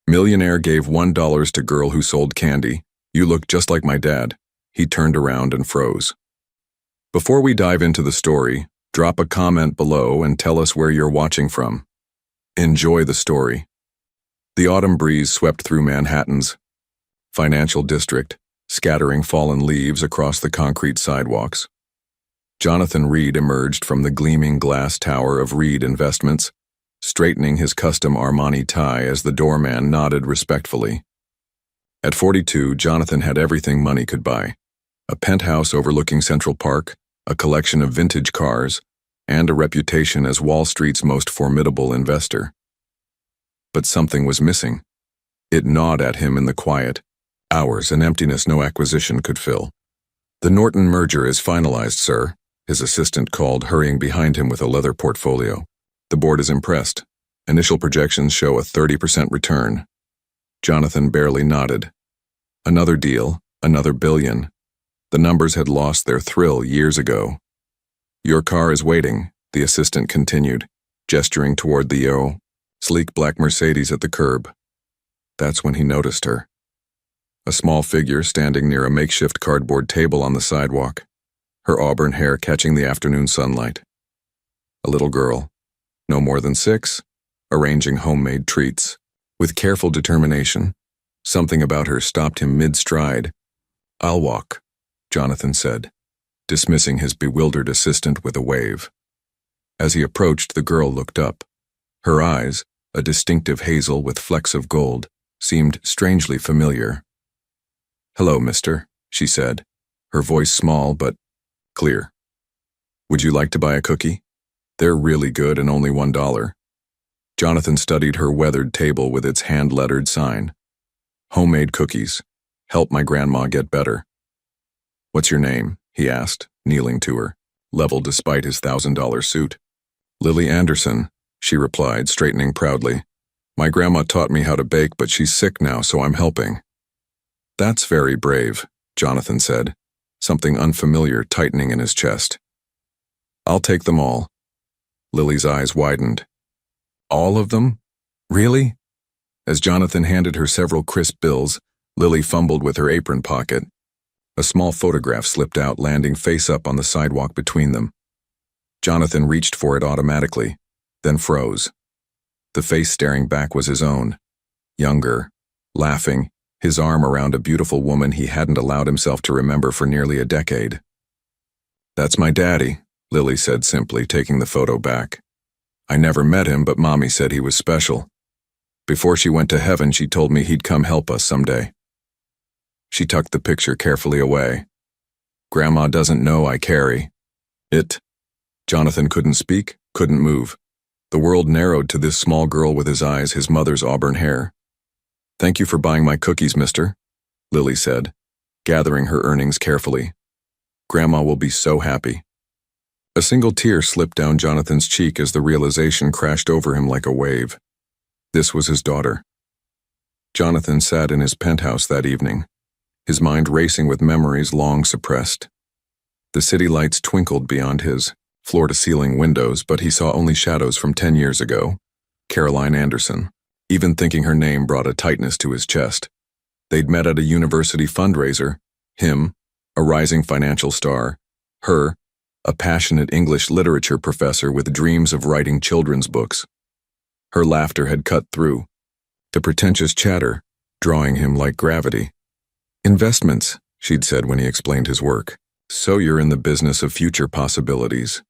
Millionaire gave $1 to girl who sold candy. You look just like my dad. He turned around and froze. Before we dive into the story, drop a comment below and tell us where you're watching from. Enjoy the story. The autumn breeze swept through Manhattan's financial district, scattering fallen leaves across the concrete sidewalks. Jonathan Reed emerged from the gleaming glass tower of Reed Investments, straightening his custom Armani tie as the doorman nodded respectfully. At 42, Jonathan had everything money could buy: a penthouse overlooking Central Park, a collection of vintage cars, and a reputation as Wall Street's most formidable investor. But something was missing. It gnawed at him in the quiet hours, an emptiness no acquisition could fill. "The Norton merger is finalized, sir," his assistant called, hurrying behind him with a leather portfolio. "The board is impressed. Initial projections show a 30% return." Jonathan barely nodded. Another deal, another billion. The numbers had lost their thrill years ago. "Your car is waiting," the assistant continued, gesturing toward the sleek black Mercedes at the curb. That's when he noticed her. A small figure standing near a makeshift cardboard table on the sidewalk, her auburn hair catching the afternoon sunlight. A little girl, no more than 6, arranging homemade treats. With careful determination, something about her stopped him mid-stride. "I'll walk," Jonathan said, dismissing his bewildered assistant with a wave. As he approached, the girl looked up. Her eyes, a distinctive hazel with flecks of gold, seemed strangely familiar. "Hello, mister," she said, her voice small but clear. "Would you like to buy a cookie? They're really good and only $1. Jonathan studied her weathered table with its hand-lettered sign. "Homemade cookies. Help my grandma get better." "What's your name?" he asked, kneeling to her, level despite his $1,000 suit. "Lily Anderson," she replied, straightening proudly. "My grandma taught me how to bake, but she's sick now, so I'm helping." "That's very brave," Jonathan said, something unfamiliar tightening in his chest. "I'll take them all." Lily's eyes widened. "All of them? Really?" As Jonathan handed her several crisp bills, Lily fumbled with her apron pocket. A small photograph slipped out, landing face up on the sidewalk between them. Jonathan reached for it automatically, then froze. The face staring back was his own. Younger, laughing, his arm around a beautiful woman he hadn't allowed himself to remember for nearly a decade. "That's my daddy," Lily said simply, taking the photo back. "I never met him, but Mommy said he was special. Before she went to heaven, she told me he'd come help us someday." She tucked the picture carefully away. "Grandma doesn't know I carry it." Jonathan couldn't speak, couldn't move. The world narrowed to this small girl with his eyes, his mother's auburn hair. "Thank you for buying my cookies, mister," Lily said, gathering her earnings carefully. "Grandma will be so happy." A single tear slipped down Jonathan's cheek as the realization crashed over him like a wave. This was his daughter. Jonathan sat in his penthouse that evening, his mind racing with memories long suppressed. The city lights twinkled beyond his floor-to-ceiling windows, but he saw only shadows from 10 years ago. Caroline Anderson. Even thinking her name brought a tightness to his chest. They'd met at a university fundraiser. Him, a rising financial star. Her, a passionate English literature professor with dreams of writing children's books. Her laughter had cut through, the pretentious chatter drawing him like gravity. "Investments," she'd said when he explained his work. "So you're in the business of future possibilities."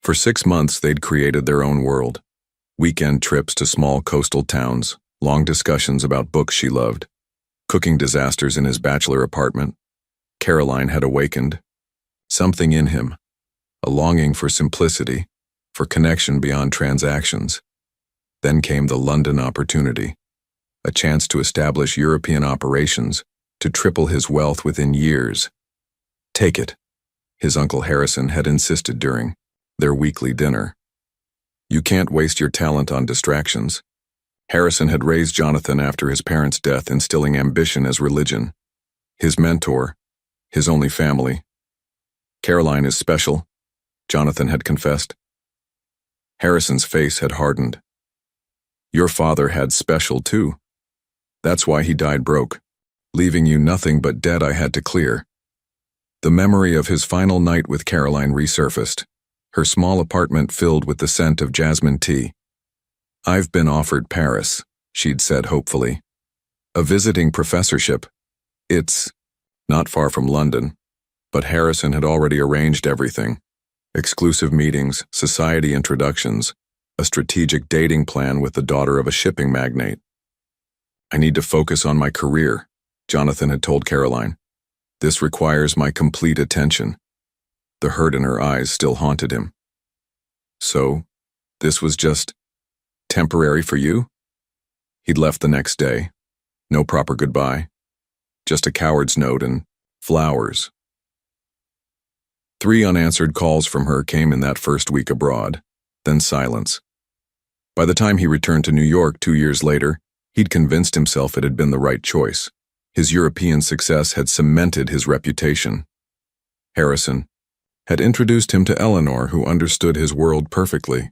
For 6 months, they'd created their own world. Weekend trips to small coastal towns, long discussions about books she loved, cooking disasters in his bachelor apartment. Caroline had awakened something in him, a longing for simplicity, for connection beyond transactions. Then came the London opportunity, a chance to establish European operations, to triple his wealth within years. "Take it," his Uncle Harrison had insisted during their weekly dinner. "You can't waste your talent on distractions." Harrison had raised Jonathan after his parents' death, instilling ambition as religion. His mentor, his only family. "Caroline is special," Jonathan had confessed. Harrison's face had hardened. "Your father had special too," That's why he died broke, leaving you nothing but debt I had to clear. The memory of his final night with Caroline resurfaced, her small apartment filled with the scent of jasmine tea. I've been offered Paris, she'd said hopefully. A visiting professorship. It's not far from London, but Harrison had already arranged everything. Exclusive meetings, society introductions, a strategic dating plan with the daughter of a shipping magnate. I need to focus on my career, Jonathan had told Caroline. This requires my complete attention. The hurt in her eyes still haunted him. So, this was just temporary for you? He'd left the next day. No proper goodbye. Just a coward's note and flowers. 3 unanswered calls from her came in that first week abroad, then silence. By the time he returned to New York 2 years later, he'd convinced himself it had been the right choice. His European success had cemented his reputation. Harrison had introduced him to Eleanor, who understood his world perfectly.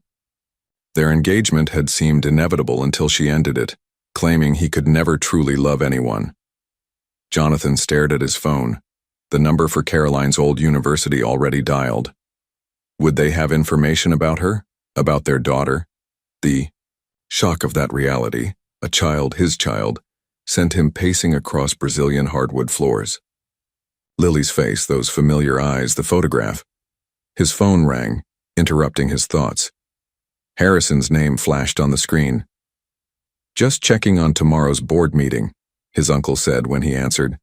Their engagement had seemed inevitable until she ended it, claiming he could never truly love anyone. Jonathan stared at his phone, the number for Caroline's old university already dialed. Would they have information about her, about their daughter? The shock of that reality, a child, his child, sent him pacing across Brazilian hardwood floors. Lily's face, those familiar eyes, the photograph. His phone rang, interrupting his thoughts. Harrison's name flashed on the screen. Just checking on tomorrow's board meeting, his uncle said when he answered.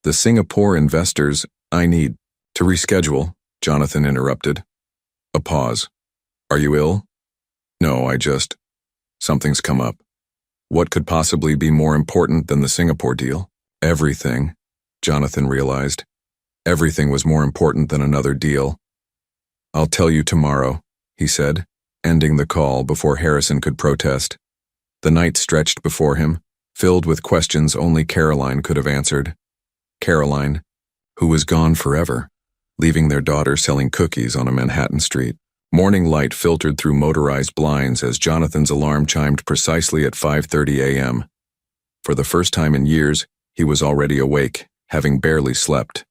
The Singapore investors, I need to reschedule, Jonathan interrupted. A pause. Are you ill? No, something's come up. What could possibly be more important than the Singapore deal? Everything, Jonathan realized. Everything was more important than another deal. I'll tell you tomorrow, he said, ending the call before Harrison could protest. The night stretched before him, filled with questions only Caroline could have answered. Caroline, who was gone forever, leaving their daughter selling cookies on a Manhattan street. Morning light filtered through motorized blinds as Jonathan's alarm chimed precisely at 5:30 a.m. For the first time in years, he was already awake, having barely slept.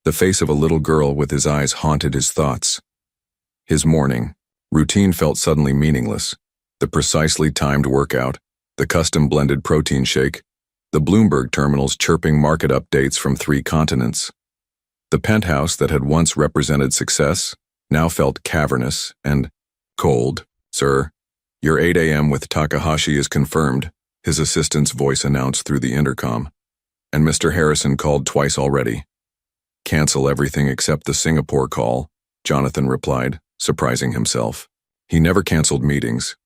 The face of a little girl with his eyes haunted his thoughts. His morning routine felt suddenly meaningless. The precisely timed workout, the custom-blended protein shake, the Bloomberg terminals chirping market updates from 3 continents. The penthouse that had once represented success now felt cavernous and cold. Sir, your 8 a.m. with Takahashi is confirmed, his assistant's voice announced through the intercom. And Mr. Harrison called twice already. Cancel everything except the Singapore call, Jonathan replied, surprising himself. He never canceled meetings.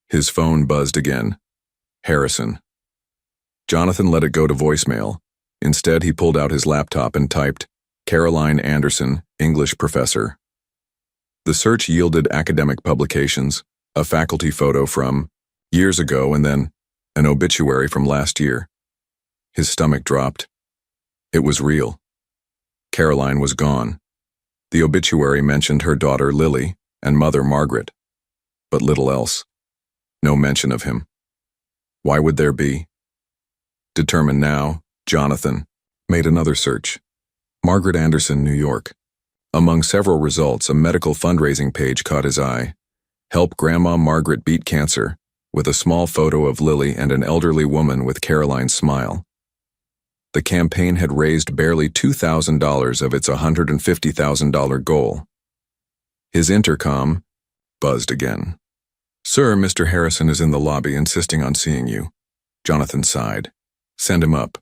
His phone buzzed again. Harrison. Jonathan let it go to voicemail. Instead, he pulled out his laptop and typed, Caroline Anderson, English professor. The search yielded academic publications, a faculty photo from years ago, and then an obituary from last year. His stomach dropped. It was real. Caroline was gone. The obituary mentioned her daughter Lily and mother Margaret, but little else. No mention of him. Why would there be? Determined now, Jonathan made another search. Margaret Anderson, New York. Among several results, a medical fundraising page caught his eye. Help Grandma Margaret Beat Cancer, with a small photo of Lily and an elderly woman with Caroline's smile. The campaign had raised barely $2,000 of its $150,000 goal. His intercom buzzed again. Sir, Mr. Harrison is in the lobby insisting on seeing you. Jonathan sighed. Send him up.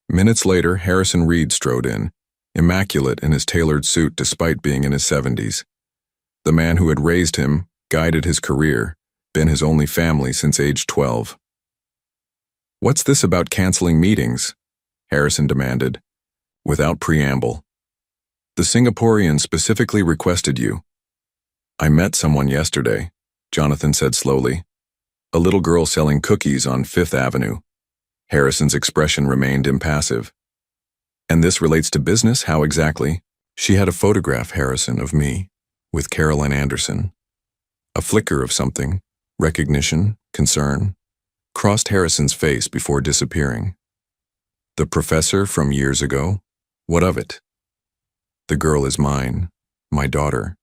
Minutes later, Harrison Reed strode in, immaculate in his tailored suit despite being in his 70s. The man who had raised him, guided his career, been his only family since age 12. What's this about canceling meetings? Harrison demanded, without preamble. The Singaporean specifically requested you. I met someone yesterday, Jonathan said slowly. A little girl selling cookies on 5th Avenue. Harrison's expression remained impassive. And this relates to business? How exactly? She had a photograph, Harrison, of me, with Caroline Anderson. A flicker of something, recognition, concern. crossed Harrison's face before disappearing. The professor from years ago? What of it? The girl is mine, my daughter.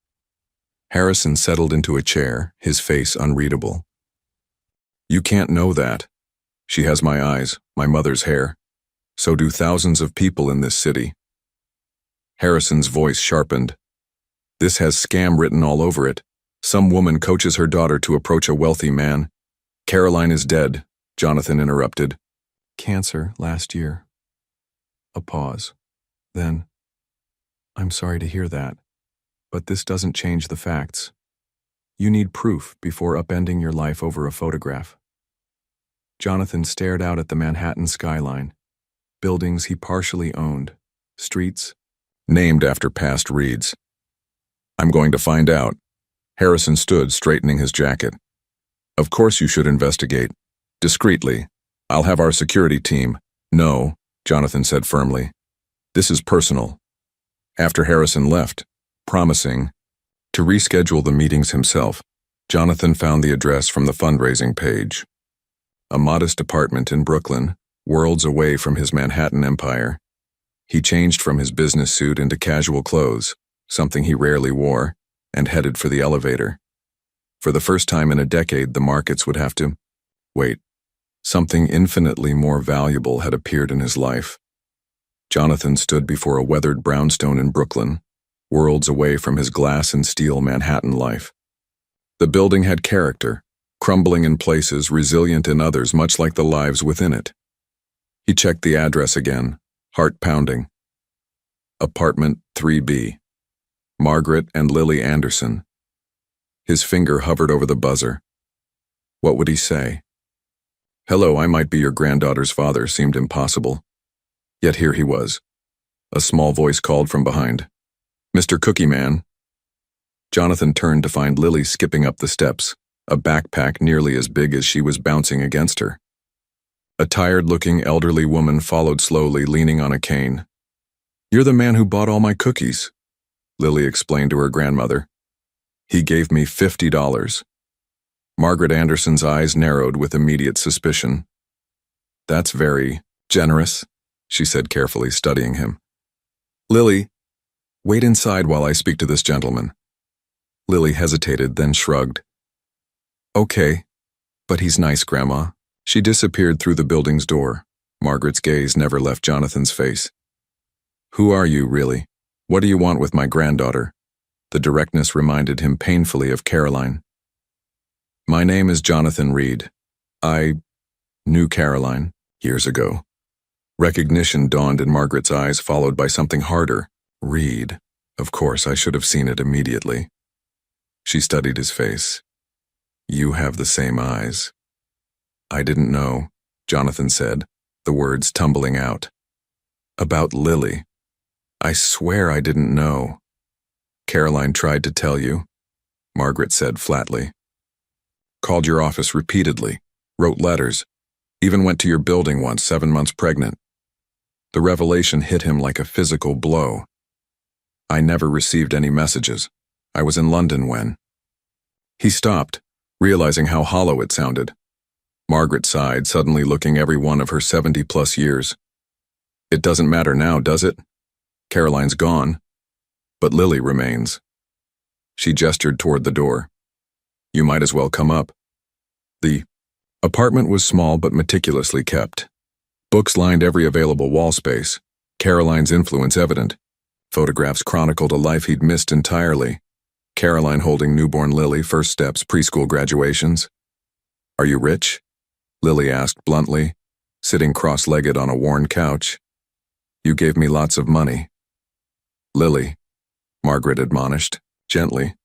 Harrison settled into a chair, his face unreadable. You can't know that. She has my eyes, my mother's hair. So do thousands of people in this city. Harrison's voice sharpened. This has scam written all over it. Some woman coaches her daughter to approach a wealthy man. Caroline is dead, Jonathan interrupted. Cancer last year. A pause. Then, I'm sorry to hear that, but this doesn't change the facts. You need proof before upending your life over a photograph. Jonathan stared out at the Manhattan skyline, buildings he partially owned, streets named after past Reeds. I'm going to find out. Harrison stood, straightening his jacket. Of course you should investigate. Discreetly. I'll have our security team. No, Jonathan said firmly. This is personal. After Harrison left, promising to reschedule the meetings himself, Jonathan found the address from the fundraising page. A modest apartment in Brooklyn, worlds away from his Manhattan empire. He changed from his business suit into casual clothes, something he rarely wore, and headed for the elevator. For the first time in a decade, the markets would have to wait. Something infinitely more valuable had appeared in his life. Jonathan stood before a weathered brownstone in Brooklyn, worlds away from his glass and steel Manhattan life. The building had character, crumbling in places, resilient in others, much like the lives within it. He checked the address again, heart pounding. Apartment 3B. Margaret and Lily Anderson. His finger hovered over the buzzer. What would he say? Hello, I might be your granddaughter's father seemed impossible. Yet here he was. A small voice called from behind. Mr. Cookie Man. Jonathan turned to find Lily skipping up the steps, a backpack nearly as big as she was bouncing against her. A tired-looking elderly woman followed slowly, leaning on a cane. You're the man who bought all my cookies, Lily explained to her grandmother. He gave me $50. Margaret Anderson's eyes narrowed with immediate suspicion. That's very generous, she said carefully, studying him. Lily, wait inside while I speak to this gentleman. Lily hesitated, then shrugged. Okay, but he's nice, Grandma. She disappeared through the building's door. Margaret's gaze never left Jonathan's face. Who are you, really? What do you want with my granddaughter? The directness reminded him painfully of Caroline. My name is Jonathan Reed. I knew Caroline years ago. Recognition dawned in Margaret's eyes, followed by something harder. Reed. Of course, I should have seen it immediately. She studied his face. You have the same eyes. I didn't know, Jonathan said, the words tumbling out. About Lily. I swear I didn't know. Caroline tried to tell you, Margaret said flatly. Called your office repeatedly, wrote letters, even went to your building once, 7 months pregnant. The revelation hit him like a physical blow. I never received any messages. I was in London when. He stopped, realizing how hollow it sounded. Margaret sighed, suddenly looking every one of her 70-plus years. It doesn't matter now, does it? Caroline's gone, but Lily remains. She gestured toward the door. You might as well come up. The apartment was small but meticulously kept. Books lined every available wall space, Caroline's influence evident. Photographs chronicled a life he'd missed entirely. Caroline holding newborn Lily, first steps, preschool graduations. Are you rich? Lily asked bluntly, sitting cross-legged on a worn couch. You gave me lots of money. Lily, Margaret admonished, gently.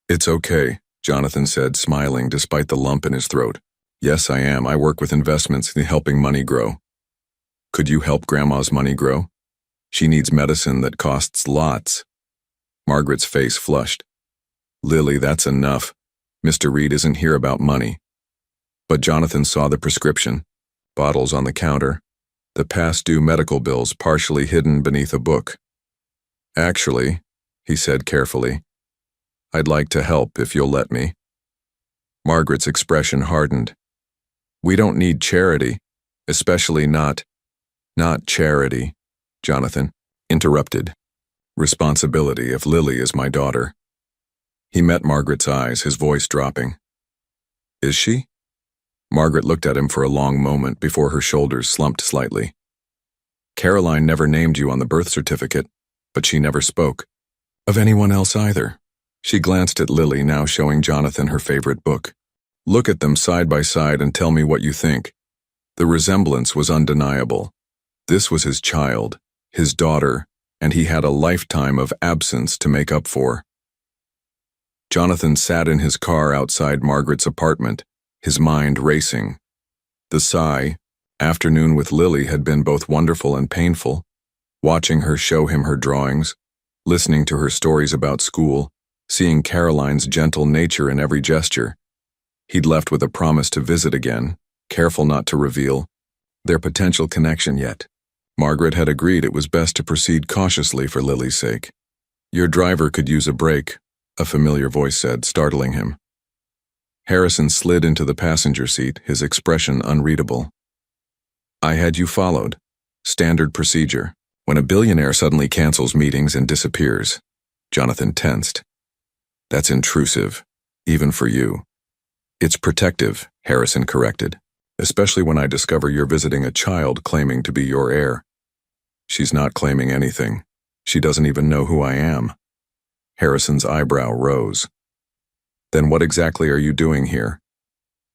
It's okay, Jonathan said, smiling despite the lump in his throat. Yes, I am. I work with investments in helping money grow. Could you help Grandma's money grow? She needs medicine that costs lots. Margaret's face flushed. Lily, that's enough. Mr. Reed isn't here about money. But Jonathan saw the prescription, bottles on the counter, the past-due medical bills partially hidden beneath a book. Actually, he said carefully, I'd like to help if you'll let me. Margaret's expression hardened. We don't need charity, especially not charity, Jonathan interrupted. Responsibility if Lily is my daughter. He met Margaret's eyes, his voice dropping. Is she? Margaret looked at him for a long moment before her shoulders slumped slightly. Caroline never named you on the birth certificate, but she never spoke of anyone else either. She glanced at Lily, now showing Jonathan her favorite book. Look at them side by side and tell me what you think. The resemblance was undeniable. This was his child, his daughter, and he had a lifetime of absence to make up for. Jonathan sat in his car outside Margaret's apartment, his mind racing. The afternoon with Lily had been both wonderful and painful. Watching her show him her drawings, listening to her stories about school, seeing Caroline's gentle nature in every gesture. He'd left with a promise to visit again, careful not to reveal their potential connection yet. Margaret had agreed it was best to proceed cautiously for Lily's sake. Your driver could use a break, a familiar voice said, startling him. Harrison slid into the passenger seat, his expression unreadable. I had you followed. Standard procedure. When a billionaire suddenly cancels meetings and disappears. Jonathan tensed. That's intrusive, even for you. It's protective, Harrison corrected, especially when I discover you're visiting a child claiming to be your heir. She's not claiming anything. She doesn't even know who I am. Harrison's eyebrow rose. Then what exactly are you doing here?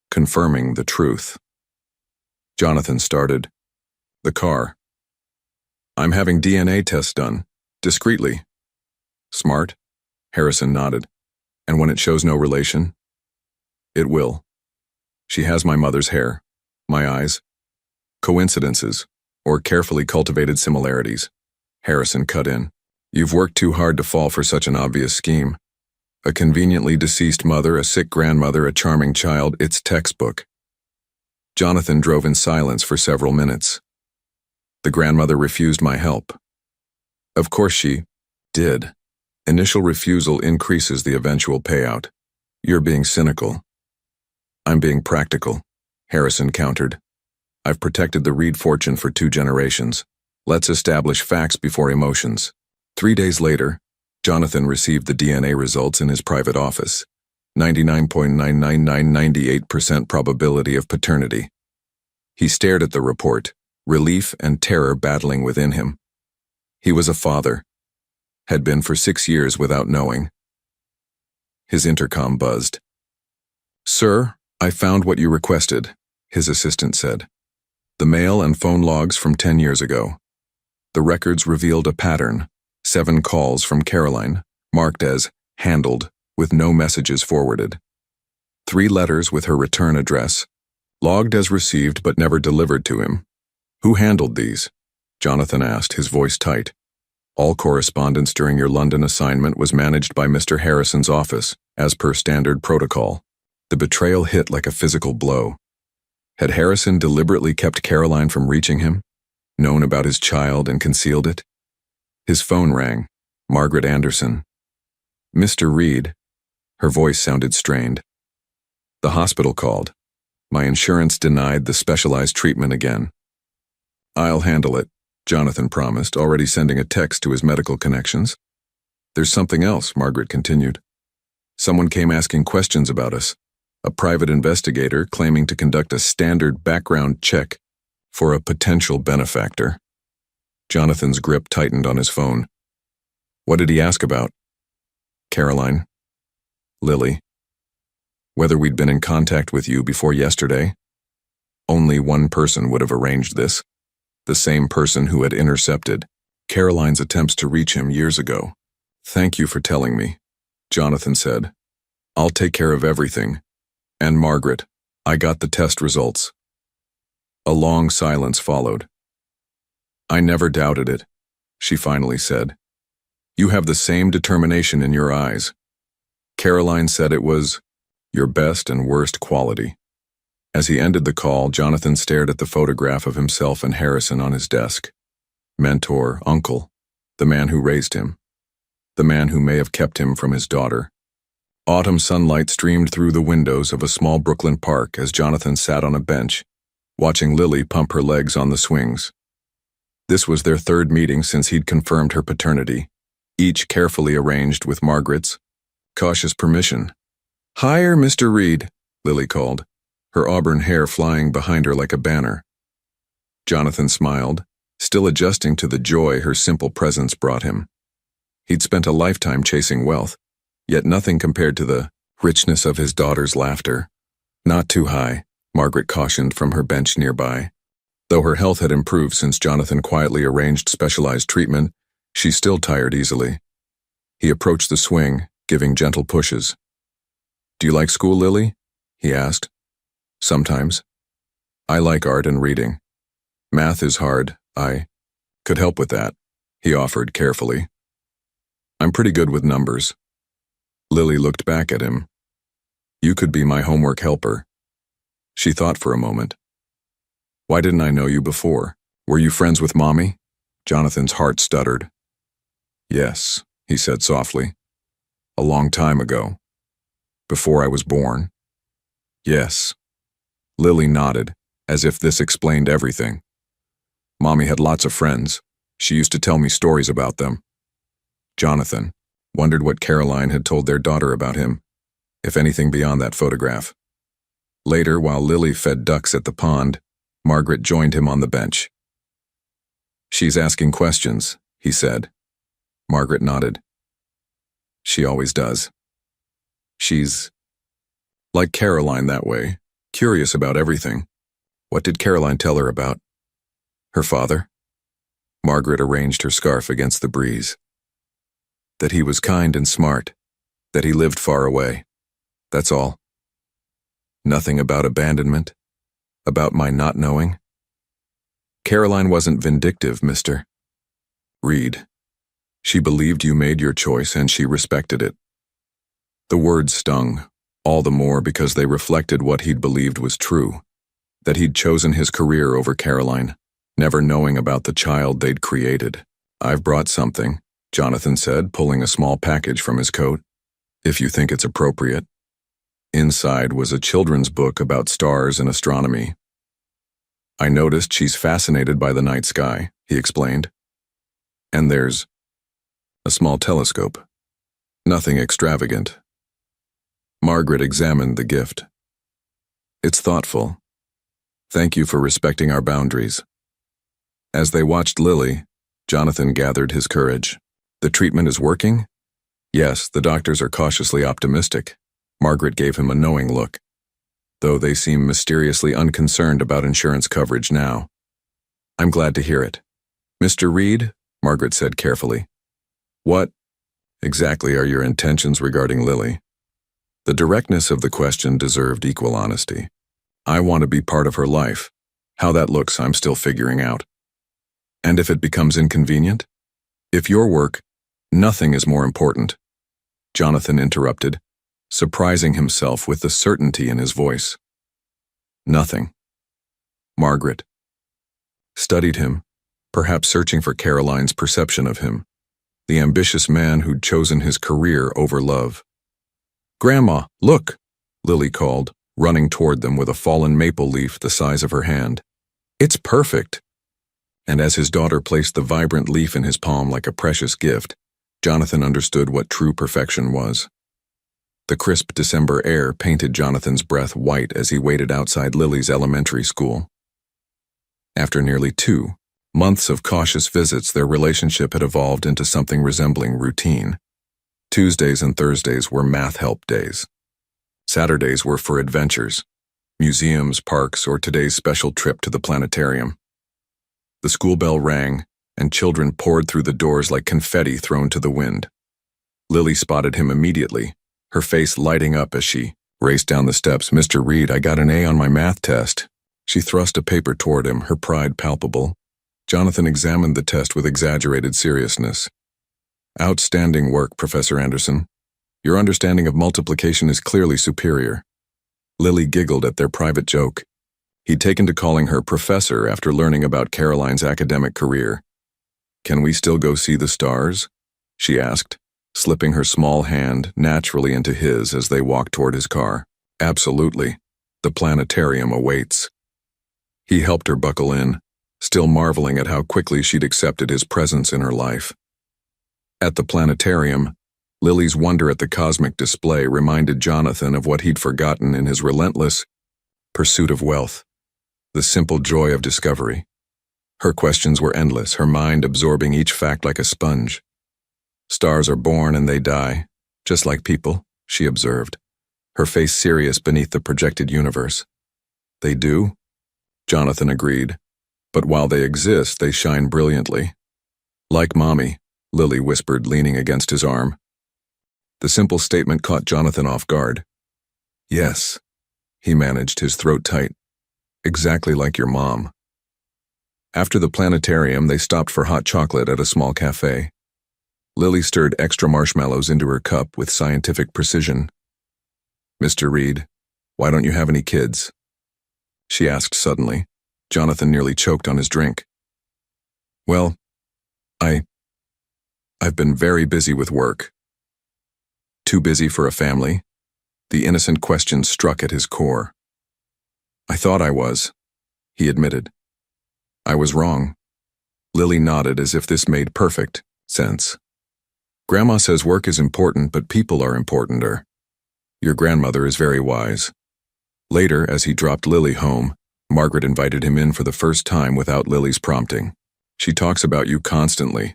Confirming the truth. Jonathan started the car. I'm having DNA tests done, discreetly. Smart? Harrison nodded. And when it shows no relation? It will. She has my mother's hair, my eyes. Coincidences, or carefully cultivated similarities. Harrison cut in. You've worked too hard to fall for such an obvious scheme. A conveniently deceased mother, a sick grandmother, a charming child, it's textbook. Jonathan drove in silence for several minutes. The grandmother refused my help. Of course she did. Initial refusal increases the eventual payout. You're being cynical. I'm being practical, Harrison countered. I've protected the Reed fortune for 2 generations. Let's establish facts before emotions. 3 days later, Jonathan received the DNA results in his private office. 99.99998% probability of paternity. He stared at the report, relief and terror battling within him. He was a father. Had been for 6 years without knowing. His intercom buzzed. Sir, I found what you requested, his assistant said. The mail and phone logs from 10 years ago. The records revealed a pattern. 7 calls from Caroline, marked as handled, with no messages forwarded. 3 letters with her return address, logged as received but never delivered to him. Who handled these? Jonathan asked, his voice tight. All correspondence during your London assignment was managed by Mr. Harrison's office, as per standard protocol. The betrayal hit like a physical blow. Had Harrison deliberately kept Caroline from reaching him? Known about his child and concealed it? His phone rang. Margaret Anderson. Mr. Reed. Her voice sounded strained. The hospital called. My insurance denied the specialized treatment again. I'll handle it, Jonathan promised, already sending a text to his medical connections. There's something else, Margaret continued. Someone came asking questions about us. A private investigator claiming to conduct a standard background check for a potential benefactor. Jonathan's grip tightened on his phone. What did he ask about? Caroline. Lily. Whether we'd been in contact with you before yesterday? Only one person would have arranged this. The same person who had intercepted Caroline's attempts to reach him years ago. Thank you for telling me, Jonathan said. I'll take care of everything. And Margaret, I got the test results. A long silence followed. I never doubted it, she finally said. You have the same determination in your eyes. Caroline said it was your best and worst quality. As he ended the call, Jonathan stared at the photograph of himself and Harrison on his desk. Mentor, uncle, the man who raised him, the man who may have kept him from his daughter. Autumn sunlight streamed through the windows of a small Brooklyn park as Jonathan sat on a bench, watching Lily pump her legs on the swings. This was their third meeting since he'd confirmed her paternity, each carefully arranged with Margaret's cautious permission. "Higher, Mr. Reed," Lily called, her auburn hair flying behind her like a banner. Jonathan smiled, still adjusting to the joy her simple presence brought him. He'd spent a lifetime chasing wealth, yet nothing compared to the richness of his daughter's laughter. "Not too high," Margaret cautioned from her bench nearby. Though her health had improved since Jonathan quietly arranged specialized treatment, she still tired easily. He approached the swing, giving gentle pushes. "Do you like school, Lily?" he asked. "Sometimes. I like art and reading. Math is hard. I could help with that," he offered carefully. "I'm pretty good with numbers." Lily looked back at him. "You could be my homework helper." She thought for a moment. "Why didn't I know you before? Were you friends with Mommy?" Jonathan's heart stuttered. "Yes," he said softly. "A long time ago. Before I was born." "Yes." Lily nodded, as if this explained everything. "Mommy had lots of friends. She used to tell me stories about them." Jonathan wondered what Caroline had told their daughter about him, if anything beyond that photograph. Later, while Lily fed ducks at the pond, Margaret joined him on the bench. "She's asking questions," he said. Margaret nodded. "She always does. She's like Caroline that way, curious about everything." "What did Caroline tell her about her father?" Margaret arranged her scarf against the breeze. "That he was kind and smart, that he lived far away. That's all. Nothing about abandonment, about my not knowing. Caroline wasn't vindictive, Mr. Reed. She believed you made your choice and she respected it." The words stung, all the more because they reflected what he'd believed was true, that he'd chosen his career over Caroline, never knowing about the child they'd created. "I've brought something," Jonathan said, pulling a small package from his coat, "if you think it's appropriate." Inside was a children's book about stars and astronomy. "I noticed she's fascinated by the night sky," he explained. "And there's a small telescope. Nothing extravagant." Margaret examined the gift. "It's thoughtful. Thank you for respecting our boundaries." As they watched Lily, Jonathan gathered his courage. "The treatment is working?" "Yes, the doctors are cautiously optimistic." Margaret gave him a knowing look, though they seem mysteriously unconcerned about insurance coverage now. "I'm glad to hear it." "Mr. Reed," Margaret said carefully, "what exactly are your intentions regarding Lily?" The directness of the question deserved equal honesty. "I want to be part of her life. How that looks, I'm still figuring out." "And if it becomes inconvenient?" "If your work, nothing is more important," Jonathan interrupted, surprising himself with the certainty in his voice. "Nothing." Margaret studied him, perhaps searching for Caroline's perception of him, the ambitious man who'd chosen his career over love. "Grandma, look," Lily called, running toward them with a fallen maple leaf the size of her hand. "It's perfect." And as his daughter placed the vibrant leaf in his palm like a precious gift, Jonathan understood what true perfection was. The crisp December air painted Jonathan's breath white as he waited outside Lily's elementary school. After nearly 2 months of cautious visits, their relationship had evolved into something resembling routine. Tuesdays and Thursdays were math help days. Saturdays were for adventures, museums, parks, or today's special trip to the planetarium. The school bell rang, and children poured through the doors like confetti thrown to the wind. Lily spotted him immediately, her face lighting up as she raced down the steps. "Mr. Reed, I got an A on my math test." She thrust a paper toward him, her pride palpable. Jonathan examined the test with exaggerated seriousness. "Outstanding work, Professor Anderson. Your understanding of multiplication is clearly superior." Lily giggled at their private joke. He'd taken to calling her professor after learning about Caroline's academic career. "Can we still go see the stars?" she asked, slipping her small hand naturally into his as they walked toward his car. Absolutely. The planetarium awaits. He helped her buckle in, still marveling at how quickly she'd accepted his presence in her life. At the planetarium, Lily's wonder at the cosmic display reminded Jonathan of what he'd forgotten in his relentless pursuit of wealth, the simple joy of discovery. Her questions were endless, her mind absorbing each fact like a sponge. Stars are born and they die, just like people, she observed, her face serious beneath the projected universe. They do? Jonathan agreed. But while they exist, they shine brilliantly. Like Mommy, Lily whispered, leaning against his arm. The simple statement caught Jonathan off guard. Yes, he managed, his throat tight. Exactly like your mom. After the planetarium, they stopped for hot chocolate at a small cafe. Lily stirred extra marshmallows into her cup with scientific precision. Mr. Reed, why don't you have any kids? She asked suddenly. Jonathan nearly choked on his drink. Well, I've been very busy with work. Too busy for a family? The innocent question struck at his core. I thought I was, he admitted. I was wrong. Lily nodded as if this made perfect sense. Grandma says work is important, but people are importanter. Your grandmother is very wise. Later, as he dropped Lily home, Margaret invited him in for the first time without Lily's prompting. She talks about you constantly,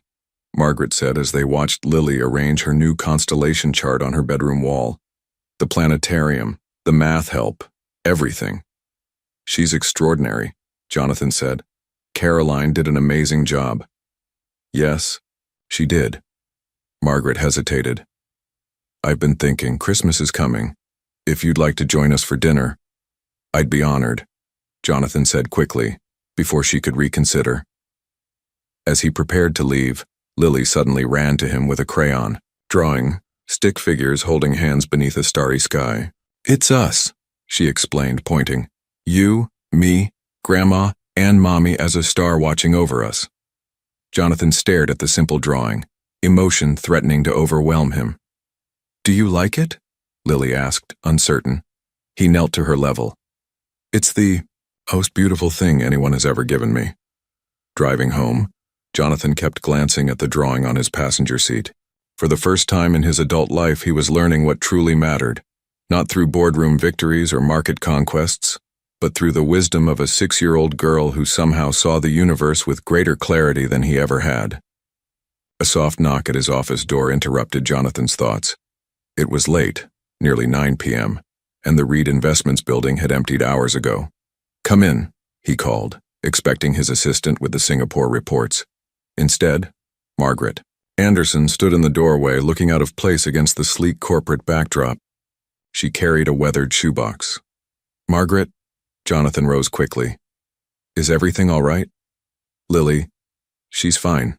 Margaret said as they watched Lily arrange her new constellation chart on her bedroom wall. The planetarium, the math help, everything. She's extraordinary, Jonathan said. Caroline did an amazing job. Yes, she did. Margaret hesitated. I've been thinking, Christmas is coming. If you'd like to join us for dinner, I'd be honored, Jonathan said quickly, before she could reconsider. As he prepared to leave, Lily suddenly ran to him with a crayon, drawing stick figures holding hands beneath a starry sky. It's us, she explained, pointing. You, me, Grandma, and Mommy as a star watching over us. Jonathan stared at the simple drawing, emotion threatening to overwhelm him. Do you like it? Lily asked, uncertain. He knelt to her level. It's the most beautiful thing anyone has ever given me. Driving home, Jonathan kept glancing at the drawing on his passenger seat. For the first time in his adult life, he was learning what truly mattered, not through boardroom victories or market conquests, but through the wisdom of a 6-year-old girl who somehow saw the universe with greater clarity than he ever had. A soft knock at his office door interrupted Jonathan's thoughts. It was late, nearly 9 p.m., and the Reed Investments building had emptied hours ago. Come in, he called, expecting his assistant with the Singapore reports. Instead, Margaret Anderson stood in the doorway, looking out of place against the sleek corporate backdrop. She carried a weathered shoebox. Margaret, Jonathan rose quickly. Is everything all right? Lily, she's fine,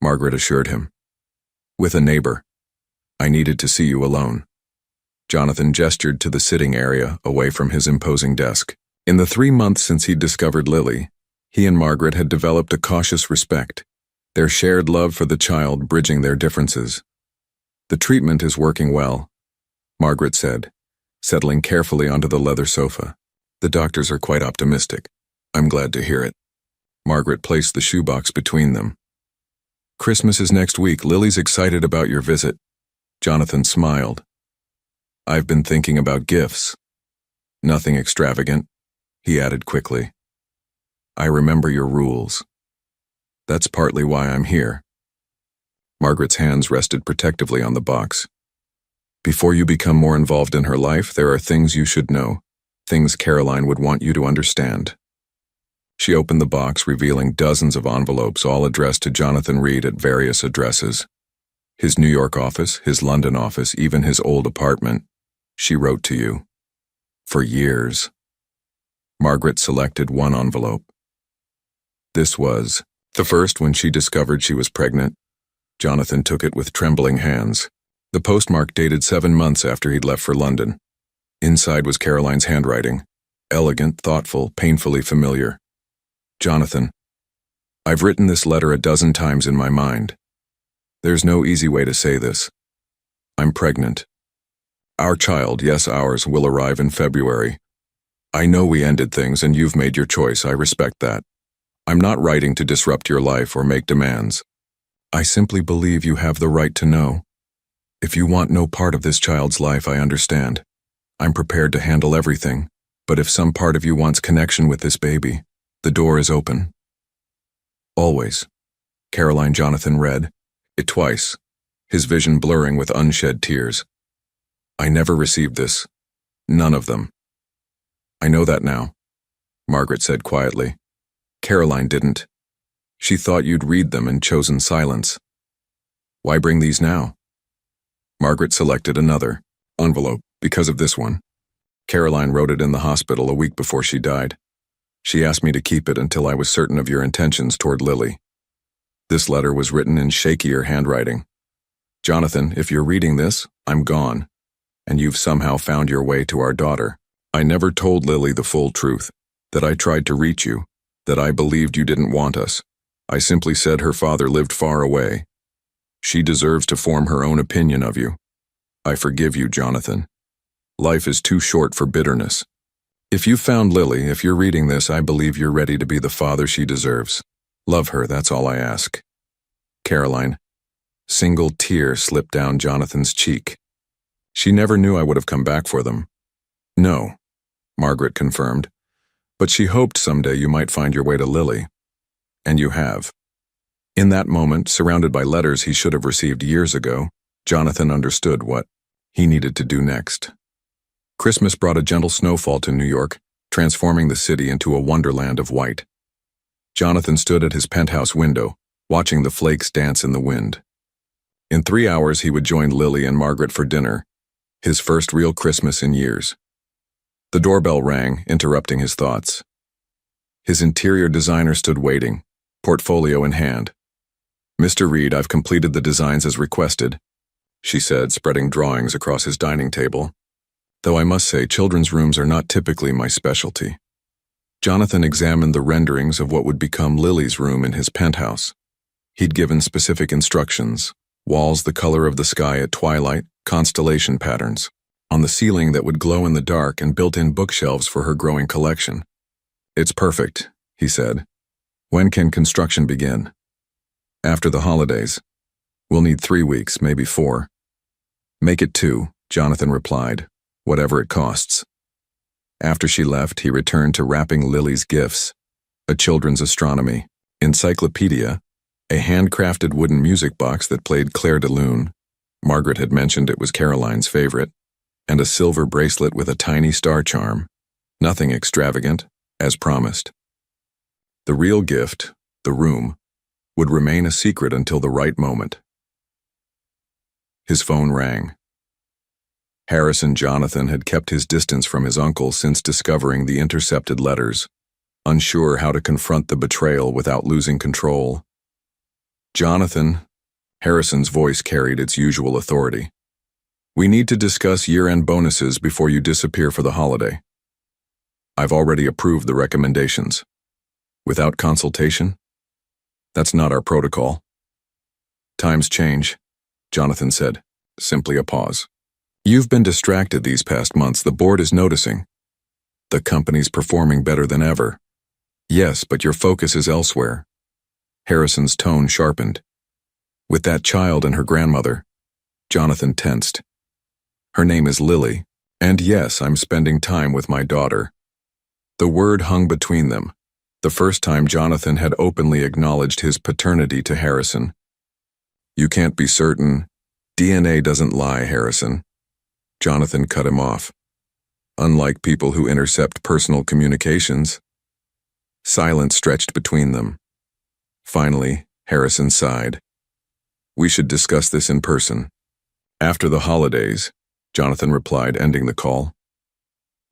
Margaret assured him. With a neighbor. I needed to see you alone. Jonathan gestured to the sitting area away from his imposing desk. In the 3 months since he'd discovered Lily, he and Margaret had developed a cautious respect, their shared love for the child bridging their differences. The treatment is working well, Margaret said, settling carefully onto the leather sofa. The doctors are quite optimistic. I'm glad to hear it. Margaret placed the shoebox between them. Christmas is next week. Lily's excited about your visit. Jonathan smiled. I've been thinking about gifts. Nothing extravagant, he added quickly. I remember your rules. That's partly why I'm here. Margaret's hands rested protectively on the box. Before you become more involved in her life, there are things you should know, things Caroline would want you to understand. She opened the box, revealing dozens of envelopes, all addressed to Jonathan Reed at various addresses. His New York office, his London office, even his old apartment. She wrote to you. For years. Margaret selected one envelope. This was the first when she discovered she was pregnant. Jonathan took it with trembling hands. The postmark dated 7 months after he'd left for London. Inside was Caroline's handwriting. Elegant, thoughtful, painfully familiar. Jonathan, I've written this letter a dozen times in my mind. There's no easy way to say this. I'm pregnant. Our child, yes ours, will arrive in February. I know we ended things and you've made your choice, I respect that. I'm not writing to disrupt your life or make demands. I simply believe you have the right to know. If you want no part of this child's life, I understand. I'm prepared to handle everything, but if some part of you wants connection with this baby, the door is open. Always. Caroline Jonathan read it twice, his vision blurring with unshed tears. I never received this. None of them. I know that now, Margaret said quietly. Caroline didn't. She thought you'd read them and chosen silence. Why bring these now? Margaret selected another envelope because of this one. Caroline wrote it in the hospital a week before she died. She asked me to keep it until I was certain of your intentions toward Lily. This letter was written in shakier handwriting. Jonathan, if you're reading this, I'm gone, and you've somehow found your way to our daughter. I never told Lily the full truth, that I tried to reach you, that I believed you didn't want us. I simply said her father lived far away. She deserves to form her own opinion of you. I forgive you, Jonathan. Life is too short for bitterness. If you found Lily, if you're reading this, I believe you're ready to be the father she deserves. Love her, that's all I ask. Caroline. Single tear slipped down Jonathan's cheek. She never knew I would have come back for them. No, Margaret confirmed, but she hoped someday you might find your way to Lily. And you have. In that moment, surrounded by letters he should have received years ago, Jonathan understood what he needed to do next. Christmas brought a gentle snowfall to New York, transforming the city into a wonderland of white. Jonathan stood at his penthouse window, watching the flakes dance in the wind. In 3 hours he would join Lily and Margaret for dinner, his first real Christmas in years. The doorbell rang, interrupting his thoughts. His interior designer stood waiting, portfolio in hand. Mr. Reed, I've completed the designs as requested, she said, spreading drawings across his dining table. Though I must say, children's rooms are not typically my specialty. Jonathan examined the renderings of what would become Lily's room in his penthouse. He'd given specific instructions: walls the color of the sky at twilight, constellation patterns, on the ceiling that would glow in the dark, and built-in bookshelves for her growing collection. It's perfect, he said. When can construction begin? After the holidays. We'll need 3 weeks, maybe 4. Make it 2, Jonathan replied, whatever it costs. After she left, he returned to wrapping Lily's gifts: a children's astronomy encyclopedia, a handcrafted wooden music box that played Clair de Lune. Margaret had mentioned it was Caroline's favorite, and a silver bracelet with a tiny star charm. Nothing extravagant, as promised. The real gift, the room, would remain a secret until the right moment. His phone rang. Harrison Jonathan had kept his distance from his uncle since discovering the intercepted letters, unsure how to confront the betrayal without losing control. Jonathan, Harrison's voice carried its usual authority. We need to discuss year-end bonuses before you disappear for the holiday. I've already approved the recommendations. Without consultation? That's not our protocol. Times change, Jonathan said, simply a pause. You've been distracted these past months. The board is noticing. The company's performing better than ever. Yes, but your focus is elsewhere. Harrison's tone sharpened. With that child and her grandmother, Jonathan tensed. Her name is Lily, and yes, I'm spending time with my daughter. The word hung between them, the first time Jonathan had openly acknowledged his paternity to Harrison. You can't be certain. DNA doesn't lie, Harrison. Jonathan cut him off. Unlike people who intercept personal communications. Silence stretched between them. Finally, Harrison sighed. We should discuss this in person. After the holidays, Jonathan replied, ending the call.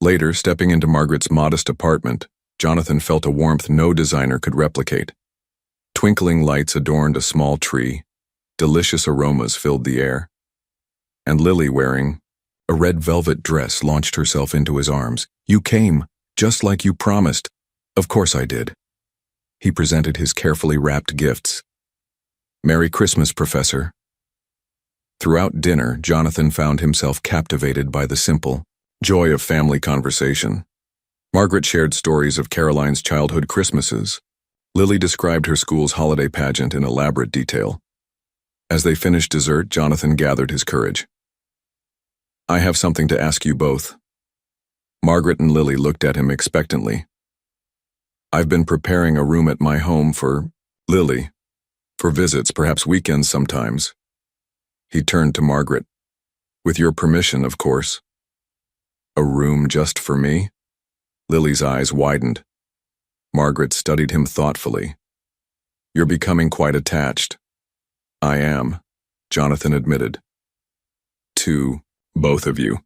Later, stepping into Margaret's modest apartment, Jonathan felt a warmth no designer could replicate. Twinkling lights adorned a small tree. Delicious aromas filled the air. And Lily, wearing a red velvet dress, launched herself into his arms. You came, just like you promised. Of course I did. He presented his carefully wrapped gifts. Merry Christmas, Professor. Throughout dinner, Jonathan found himself captivated by the simple joy of family conversation. Margaret shared stories of Caroline's childhood Christmases. Lily described her school's holiday pageant in elaborate detail. As they finished dessert, Jonathan gathered his courage. "I have something to ask you both." Margaret and Lily looked at him expectantly. "I've been preparing a room at my home for Lily, for visits, perhaps weekends sometimes." He turned to Margaret. "With your permission, of course." "A room just for me?" Lily's eyes widened. Margaret studied him thoughtfully. "You're becoming quite attached." "I am," Jonathan admitted. "To both of you."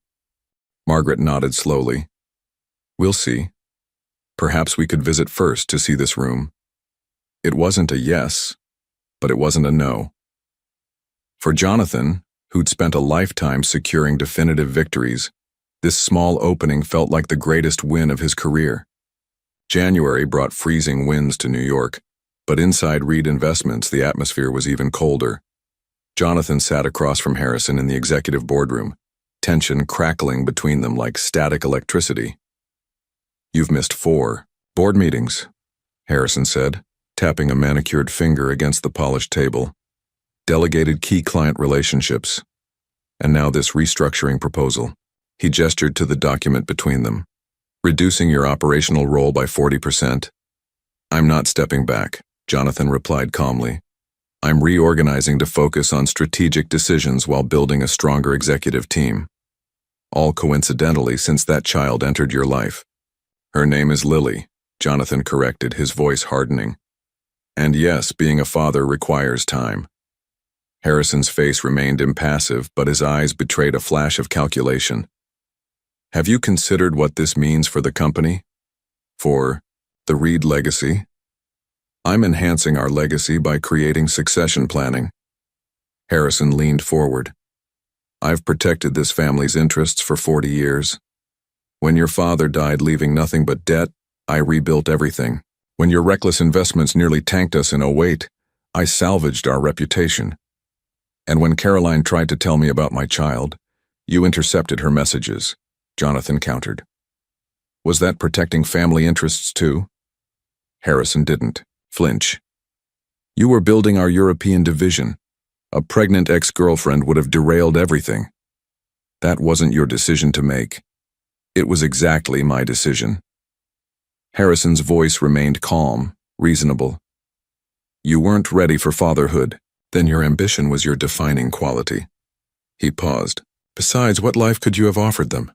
Margaret nodded slowly. "We'll see. Perhaps we could visit first to see this room." It wasn't a yes, but it wasn't a no. For Jonathan, who'd spent a lifetime securing definitive victories, this small opening felt like the greatest win of his career. January brought freezing winds to New York, but inside Reed Investments the atmosphere was even colder. Jonathan sat across from Harrison in the executive boardroom, tension crackling between them like static electricity. "You've missed 4 board meetings," Harrison said, tapping a manicured finger against the polished table. "Delegated key client relationships. And now this restructuring proposal." He gestured to the document between them. "Reducing your operational role by 40%. "I'm not stepping back," Jonathan replied calmly. "I'm reorganizing to focus on strategic decisions while building a stronger executive team. All coincidentally since that child entered your life." "Her name is Lily," Jonathan corrected, his voice hardening. "And yes, being a father requires time." Harrison's face remained impassive, but his eyes betrayed a flash of calculation. "Have you considered what this means for the company? For the Reed legacy?" "I'm enhancing our legacy by creating succession planning." Harrison leaned forward. "I've protected this family's interests for 40 years. When your father died leaving nothing but debt, I rebuilt everything. When your reckless investments nearly tanked us in '08, I salvaged our reputation. And when Caroline tried to tell me about my child, you intercepted her messages," Jonathan countered. "Was that protecting family interests too?" Harrison didn't flinch. "You were building our European division. A pregnant ex-girlfriend would have derailed everything. That wasn't your decision to make. It was exactly my decision." Harrison's voice remained calm, reasonable. "You weren't ready for fatherhood. Then your ambition was your defining quality." He paused. "Besides, what life could you have offered them?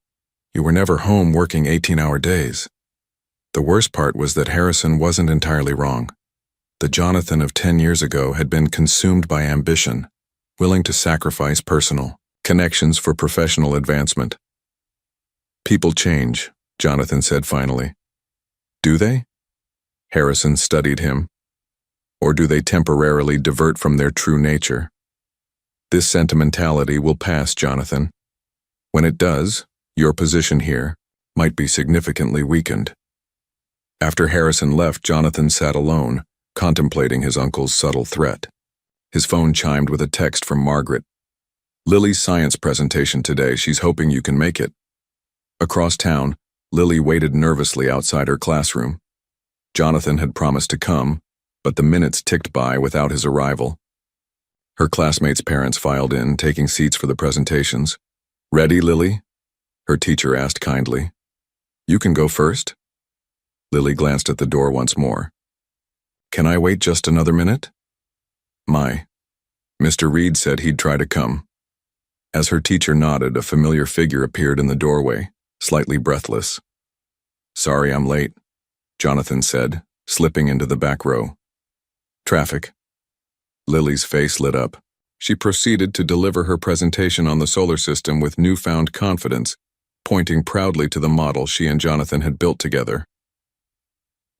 You were never home working 18-hour days." The worst part was that Harrison wasn't entirely wrong. The Jonathan of 10 years ago had been consumed by ambition, willing to sacrifice personal connections for professional advancement. "People change," Jonathan said finally. "Do they?" Harrison studied him. "Or do they temporarily divert from their true nature? This sentimentality will pass, Jonathan. When it does, your position here might be significantly weakened." After Harrison left, Jonathan sat alone, contemplating his uncle's subtle threat. His phone chimed with a text from Margaret. "Lily's science presentation today. She's hoping you can make it." Across town, Lily waited nervously outside her classroom. Jonathan had promised to come, but the minutes ticked by without his arrival. Her classmates' parents filed in, taking seats for the presentations. "Ready, Lily?" her teacher asked kindly. "You can go first." Lily glanced at the door once more. "Can I wait just another minute?" Mr. Reed said he'd try to come." As her teacher nodded, a familiar figure appeared in the doorway, slightly breathless. "Sorry I'm late," Jonathan said, slipping into the back row. "Traffic." Lily's face lit up. She proceeded to deliver her presentation on the solar system with newfound confidence, pointing proudly to the model she and Jonathan had built together.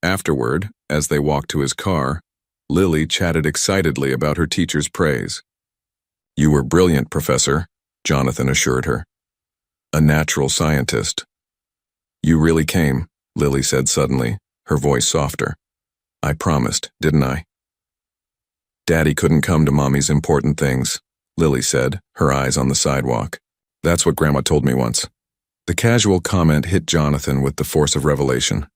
Afterward, as they walked to his car, Lily chatted excitedly about her teacher's praise. "You were brilliant, Professor," Jonathan assured her. "A natural scientist." "You really came," Lily said suddenly, her voice softer. "I promised, didn't I?" "Daddy couldn't come to Mommy's important things," Lily said, her eyes on the sidewalk. That's what Grandma told me once. The casual comment hit Jonathan with the force of revelation.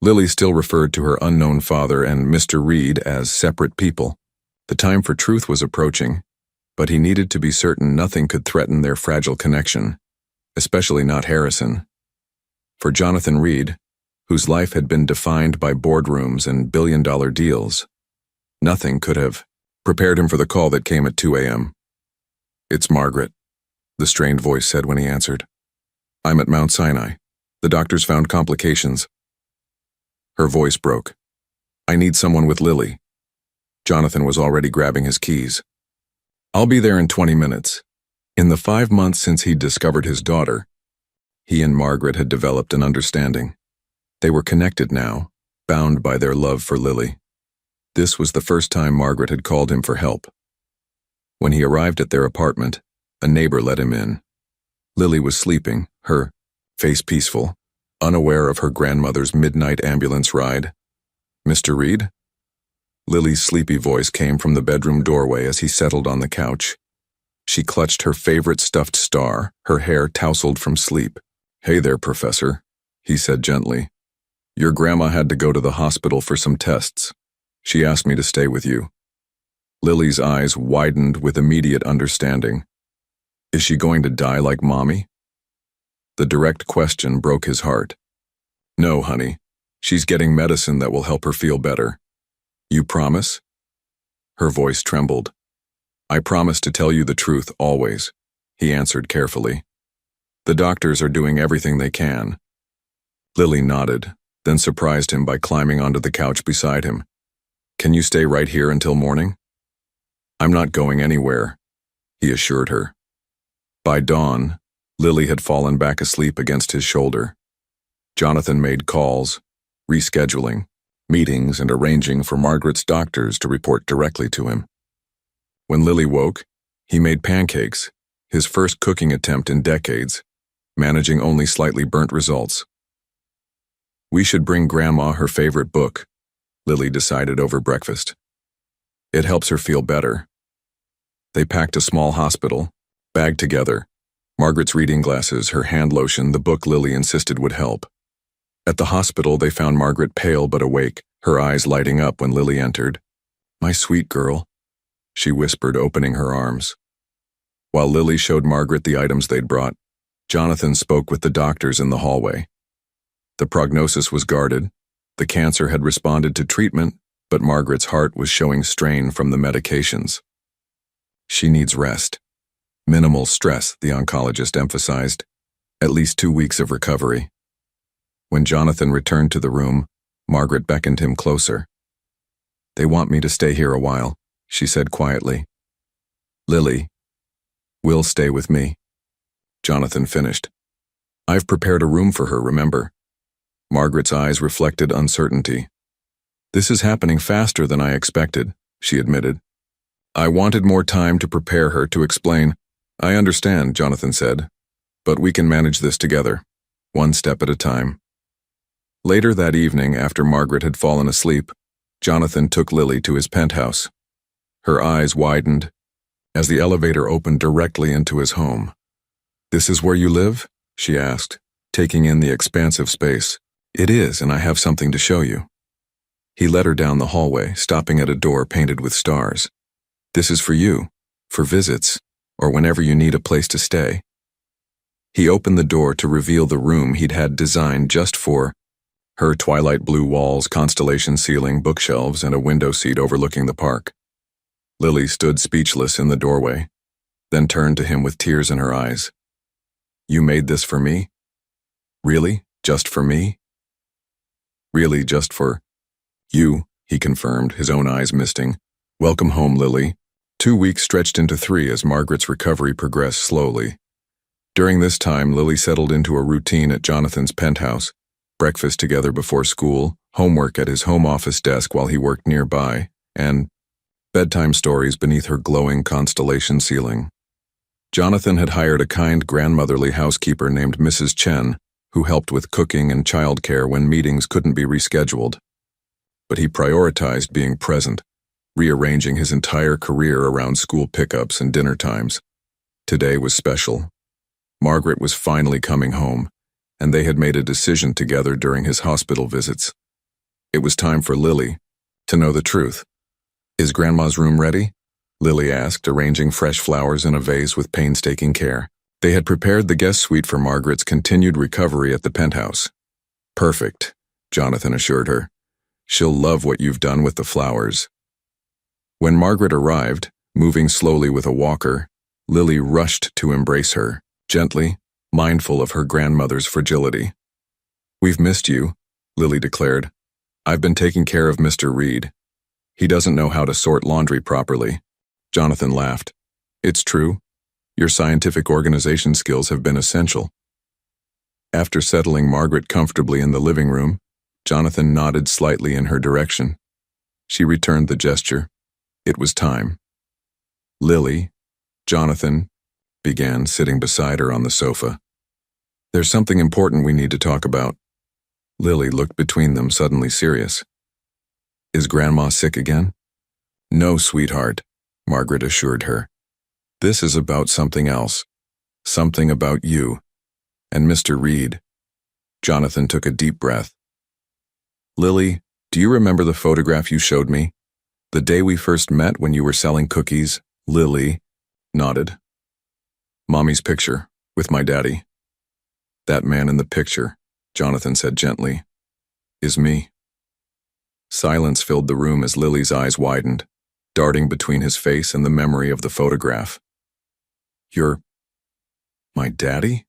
Lily still referred to her unknown father and Mr. Reed as separate people. The time for truth was approaching, but he needed to be certain nothing could threaten their fragile connection, especially not Harrison. For Jonathan Reed, whose life had been defined by boardrooms and billion-dollar deals, nothing could have prepared him for the call that came at 2 a.m. "It's Margaret," the strained voice said when he answered. "I'm at Mount Sinai. The doctors found complications." Her voice broke. "I need someone with Lily." Jonathan was already grabbing his keys. "I'll be there in 20 minutes. In the 5 months since he'd discovered his daughter, he and Margaret had developed an understanding. They were connected now, bound by their love for Lily. This was the first time Margaret had called him for help. When he arrived at their apartment, a neighbor let him in. Lily was sleeping, her face peaceful, unaware of her grandmother's midnight ambulance ride. "Mr. Reed?" Lily's sleepy voice came from the bedroom doorway as he settled on the couch. She clutched her favorite stuffed star, her hair tousled from sleep. "Hey there, Professor," he said gently. "Your grandma had to go to the hospital for some tests. She asked me to stay with you." Lily's eyes widened with immediate understanding. "Is she going to die like Mommy?" The direct question broke his heart. "No, honey. She's getting medicine that will help her feel better." "You promise?" Her voice trembled. "I promise to tell you the truth always," he answered carefully. "The doctors are doing everything they can." Lily nodded, then surprised him by climbing onto the couch beside him. "Can you stay right here until morning?" "I'm not going anywhere," he assured her. By dawn, Lily had fallen back asleep against his shoulder. Jonathan made calls, rescheduling meetings and arranging for Margaret's doctors to report directly to him. When Lily woke, he made pancakes, his first cooking attempt in decades, managing only slightly burnt results. "We should bring Grandma her favorite book," Lily decided over breakfast. "It helps her feel better." They packed a small hospital, bagged together, Margaret's reading glasses, her hand lotion, the book Lily insisted would help. At the hospital, they found Margaret pale but awake, her eyes lighting up when Lily entered. "My sweet girl," she whispered, opening her arms. While Lily showed Margaret the items they'd brought, Jonathan spoke with the doctors in the hallway. The prognosis was guarded. The cancer had responded to treatment, but Margaret's heart was showing strain from the medications. "She needs rest. Minimal stress," the oncologist emphasized. "At least 2 weeks of recovery." When Jonathan returned to the room, Margaret beckoned him closer. "They want me to stay here a while," she said quietly. "Lily will stay with me," Jonathan finished. "I've prepared a room for her, remember?" Margaret's eyes reflected uncertainty. "This is happening faster than I expected," she admitted. "I wanted more time to prepare her to explain." "I understand," Jonathan said, "but we can manage this together, one step at a time." Later that evening, after Margaret had fallen asleep, Jonathan took Lily to his penthouse. Her eyes widened as the elevator opened directly into his home. "This is where you live?" she asked, taking in the expansive space. "It is, and I have something to show you." He led her down the hallway, stopping at a door painted with stars. "This is for you, for visits, or whenever you need a place to stay." He opened the door to reveal the room he'd had designed just for her: twilight blue walls, constellation ceiling, bookshelves, and a window seat overlooking the park. Lily stood speechless in the doorway, then turned to him with tears in her eyes. "You made this for me? Really? Just for me?" "Really, just for you," he confirmed, his own eyes misting. "Welcome home, Lily." 2 weeks stretched into 3 as Margaret's recovery progressed slowly. During this time, Lily settled into a routine at Jonathan's penthouse: breakfast together before school, homework at his home office desk while he worked nearby, and bedtime stories beneath her glowing constellation ceiling. Jonathan had hired a kind grandmotherly housekeeper named Mrs. Chen, who helped with cooking and childcare when meetings couldn't be rescheduled. But he prioritized being present, rearranging his entire career around school pickups and dinner times. Today was special. Margaret was finally coming home, and they had made a decision together during his hospital visits. It was time for Lily to know the truth. "Is Grandma's room ready?" Lily asked, arranging fresh flowers in a vase with painstaking care. They had prepared the guest suite for Margaret's continued recovery at the penthouse. "Perfect," Jonathan assured her. "She'll love what you've done with the flowers." When Margaret arrived, moving slowly with a walker, Lily rushed to embrace her, gently, mindful of her grandmother's fragility. "We've missed you," Lily declared. "I've been taking care of Mr. Reed. He doesn't know how to sort laundry properly." Jonathan laughed. "It's true. Your scientific organization skills have been essential." After settling Margaret comfortably in the living room, Jonathan nodded slightly in her direction. She returned the gesture. It was time. "Lily," Jonathan began, sitting beside her on the sofa. "There's something important we need to talk about." Lily looked between them, suddenly serious. "Is Grandma sick again?" "No, sweetheart," Margaret assured her. "This is about something else. Something about you and Mr. Reed." Jonathan took a deep breath. "Lily, do you remember the photograph you showed me? The day we first met when you were selling cookies?" Lily nodded. "Mommy's picture, with my daddy." "That man in the picture," Jonathan said gently, "is me." Silence filled the room as Lily's eyes widened, darting between his face and the memory of the photograph. "You're my daddy?"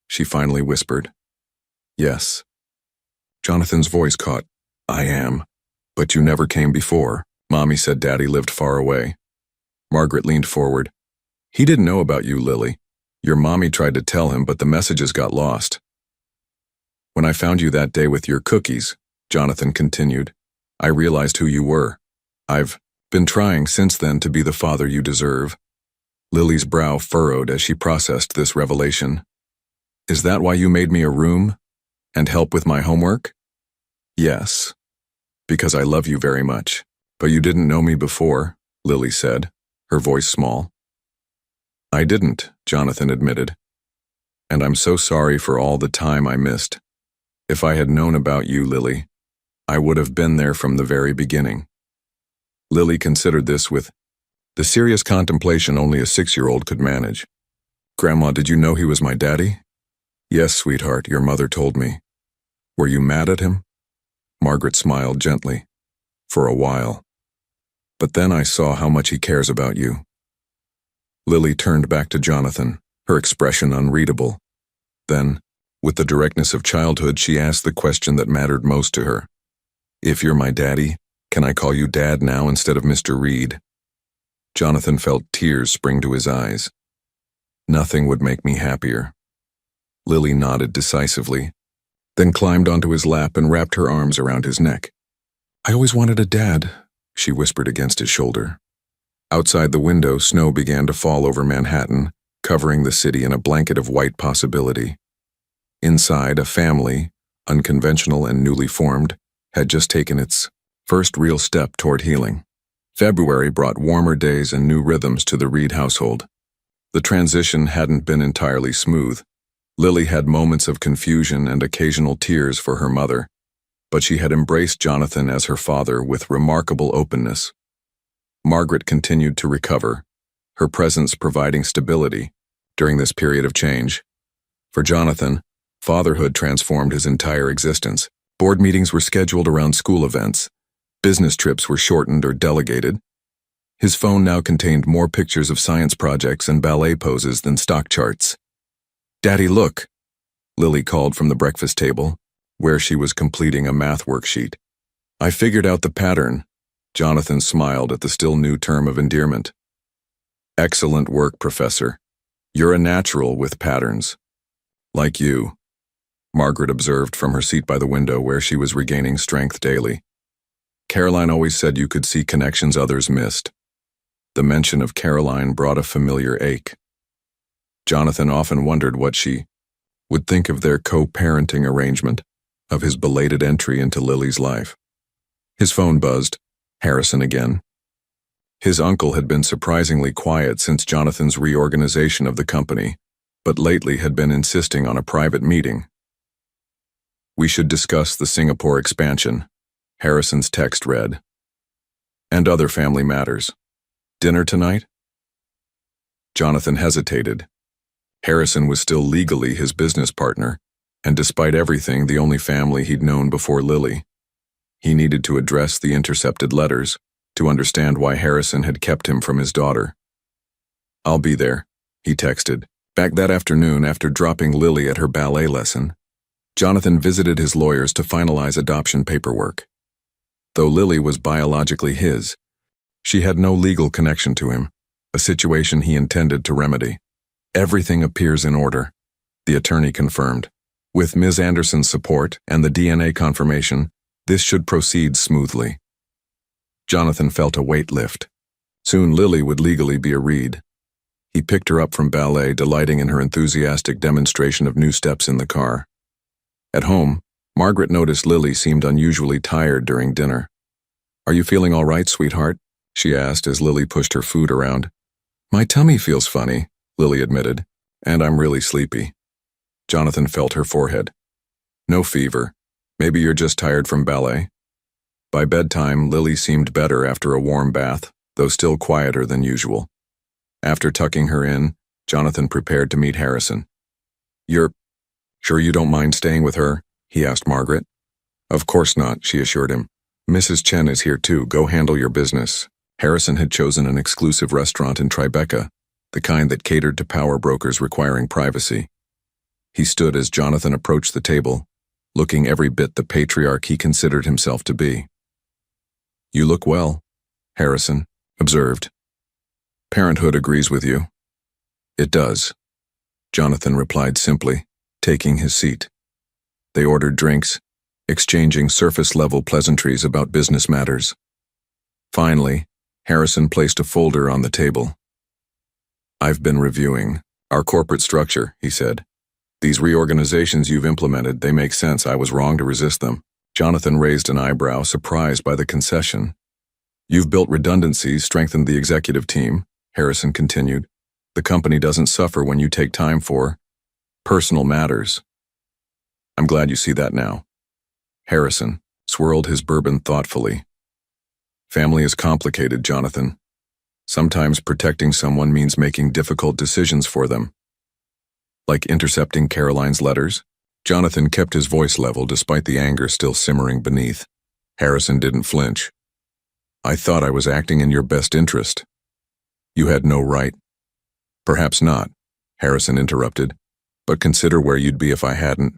she finally whispered. "Yes." Jonathan's voice caught. "I am. But you never came before. Mommy said Daddy lived far away." Margaret leaned forward. "He didn't know about you, Lily. Your mommy tried to tell him, but the messages got lost." "When I found you that day with your cookies," Jonathan continued, "I realized who you were. I've been trying since then to be the father you deserve." Lily's brow furrowed as she processed this revelation. "Is that why you made me a room and help with my homework?" "Yes, because I love you very much. But you didn't know me before," Lily said, her voice small. "I didn't," Jonathan admitted. "And I'm so sorry for all the time I missed. If I had known about you, Lily, I would have been there from the very beginning." Lily considered this with the serious contemplation only a 6-year-old could manage. "Grandma, did you know he was my daddy?" "Yes, sweetheart, your mother told me." "Were you mad at him?" Margaret smiled gently. "For a while. But then I saw how much he cares about you." Lily turned back to Jonathan, her expression unreadable. Then, with the directness of childhood, she asked the question that mattered most to her. "If you're my daddy, can I call you Dad now instead of Mr. Reed?" Jonathan felt tears spring to his eyes. "Nothing would make me happier." Lily nodded decisively, then climbed onto his lap and wrapped her arms around his neck. "I always wanted a dad," she whispered against his shoulder. Outside the window, snow began to fall over Manhattan, covering the city in a blanket of white possibility. Inside, a family, unconventional and newly formed, had just taken its first real step toward healing. February brought warmer days and new rhythms to the Reed household. The transition hadn't been entirely smooth. Lily had moments of confusion and occasional tears for her mother, but she had embraced Jonathan as her father with remarkable openness. Margaret continued to recover, her presence providing stability during this period of change. For Jonathan, fatherhood transformed his entire existence. Board meetings were scheduled around school events. Business trips were shortened or delegated. His phone now contained more pictures of science projects and ballet poses than stock charts. "Daddy, look," Lily called from the breakfast table, where she was completing a math worksheet. "I figured out the pattern." Jonathan smiled at the still new term of endearment. "Excellent work, Professor. You're a natural with patterns." "Like you," Margaret observed from her seat by the window where she was regaining strength daily. "Caroline always said you could see connections others missed." The mention of Caroline brought a familiar ache. Jonathan often wondered what she would think of their co-parenting arrangement, of his belated entry into Lily's life. His phone buzzed. Harrison again. His uncle had been surprisingly quiet since Jonathan's reorganization of the company, but lately had been insisting on a private meeting. "We should discuss the Singapore expansion," Harrison's text read, "and other family matters. Dinner tonight?" Jonathan hesitated. Harrison was still legally his business partner, and despite everything, the only family he'd known before Lily. He needed to address the intercepted letters, to understand why Harrison had kept him from his daughter. "I'll be there," he texted. Back that afternoon, after dropping Lily at her ballet lesson, Jonathan visited his lawyers to finalize adoption paperwork. Though Lily was biologically his, she had no legal connection to him, a situation he intended to remedy. "Everything appears in order," the attorney confirmed. "With Ms. Anderson's support and the DNA confirmation, this should proceed smoothly." Jonathan felt a weight lift. Soon Lily would legally be a Reed. He picked her up from ballet, delighting in her enthusiastic demonstration of new steps in the car. At home, Margaret noticed Lily seemed unusually tired during dinner. "Are you feeling all right, sweetheart?" she asked as Lily pushed her food around. "My tummy feels funny," Lily admitted, "and I'm really sleepy." Jonathan felt her forehead. "No fever. Maybe you're just tired from ballet." By bedtime, Lily seemed better after a warm bath, though still quieter than usual. After tucking her in, Jonathan prepared to meet Harrison. "You're sure you don't mind staying with her?" he asked Margaret. "Of course not," she assured him. "Mrs. Chen is here too. Go handle your business." Harrison had chosen an exclusive restaurant in Tribeca, the kind that catered to power brokers requiring privacy. He stood as Jonathan approached the table, looking every bit the patriarch he considered himself to be. "You look well," Harrison observed. "Parenthood agrees with you." "It does," Jonathan replied simply, taking his seat. They ordered drinks, exchanging surface-level pleasantries about business matters. Finally, Harrison placed a folder on the table. "I've been reviewing our corporate structure," he said. "These reorganizations you've implemented, they make sense. I was wrong to resist them." Jonathan raised an eyebrow, surprised by the concession. "You've built redundancies, strengthened the executive team," Harrison continued. "The company doesn't suffer when you take time for personal matters. I'm glad you see that now." Harrison swirled his bourbon thoughtfully. "Family is complicated, Jonathan. Sometimes protecting someone means making difficult decisions for them. Like intercepting Caroline's letters?" Jonathan kept his voice level despite the anger still simmering beneath. Harrison didn't flinch. "I thought I was acting in your best interest." "You had no right." "Perhaps not," Harrison interrupted, "but consider where you'd be if I hadn't.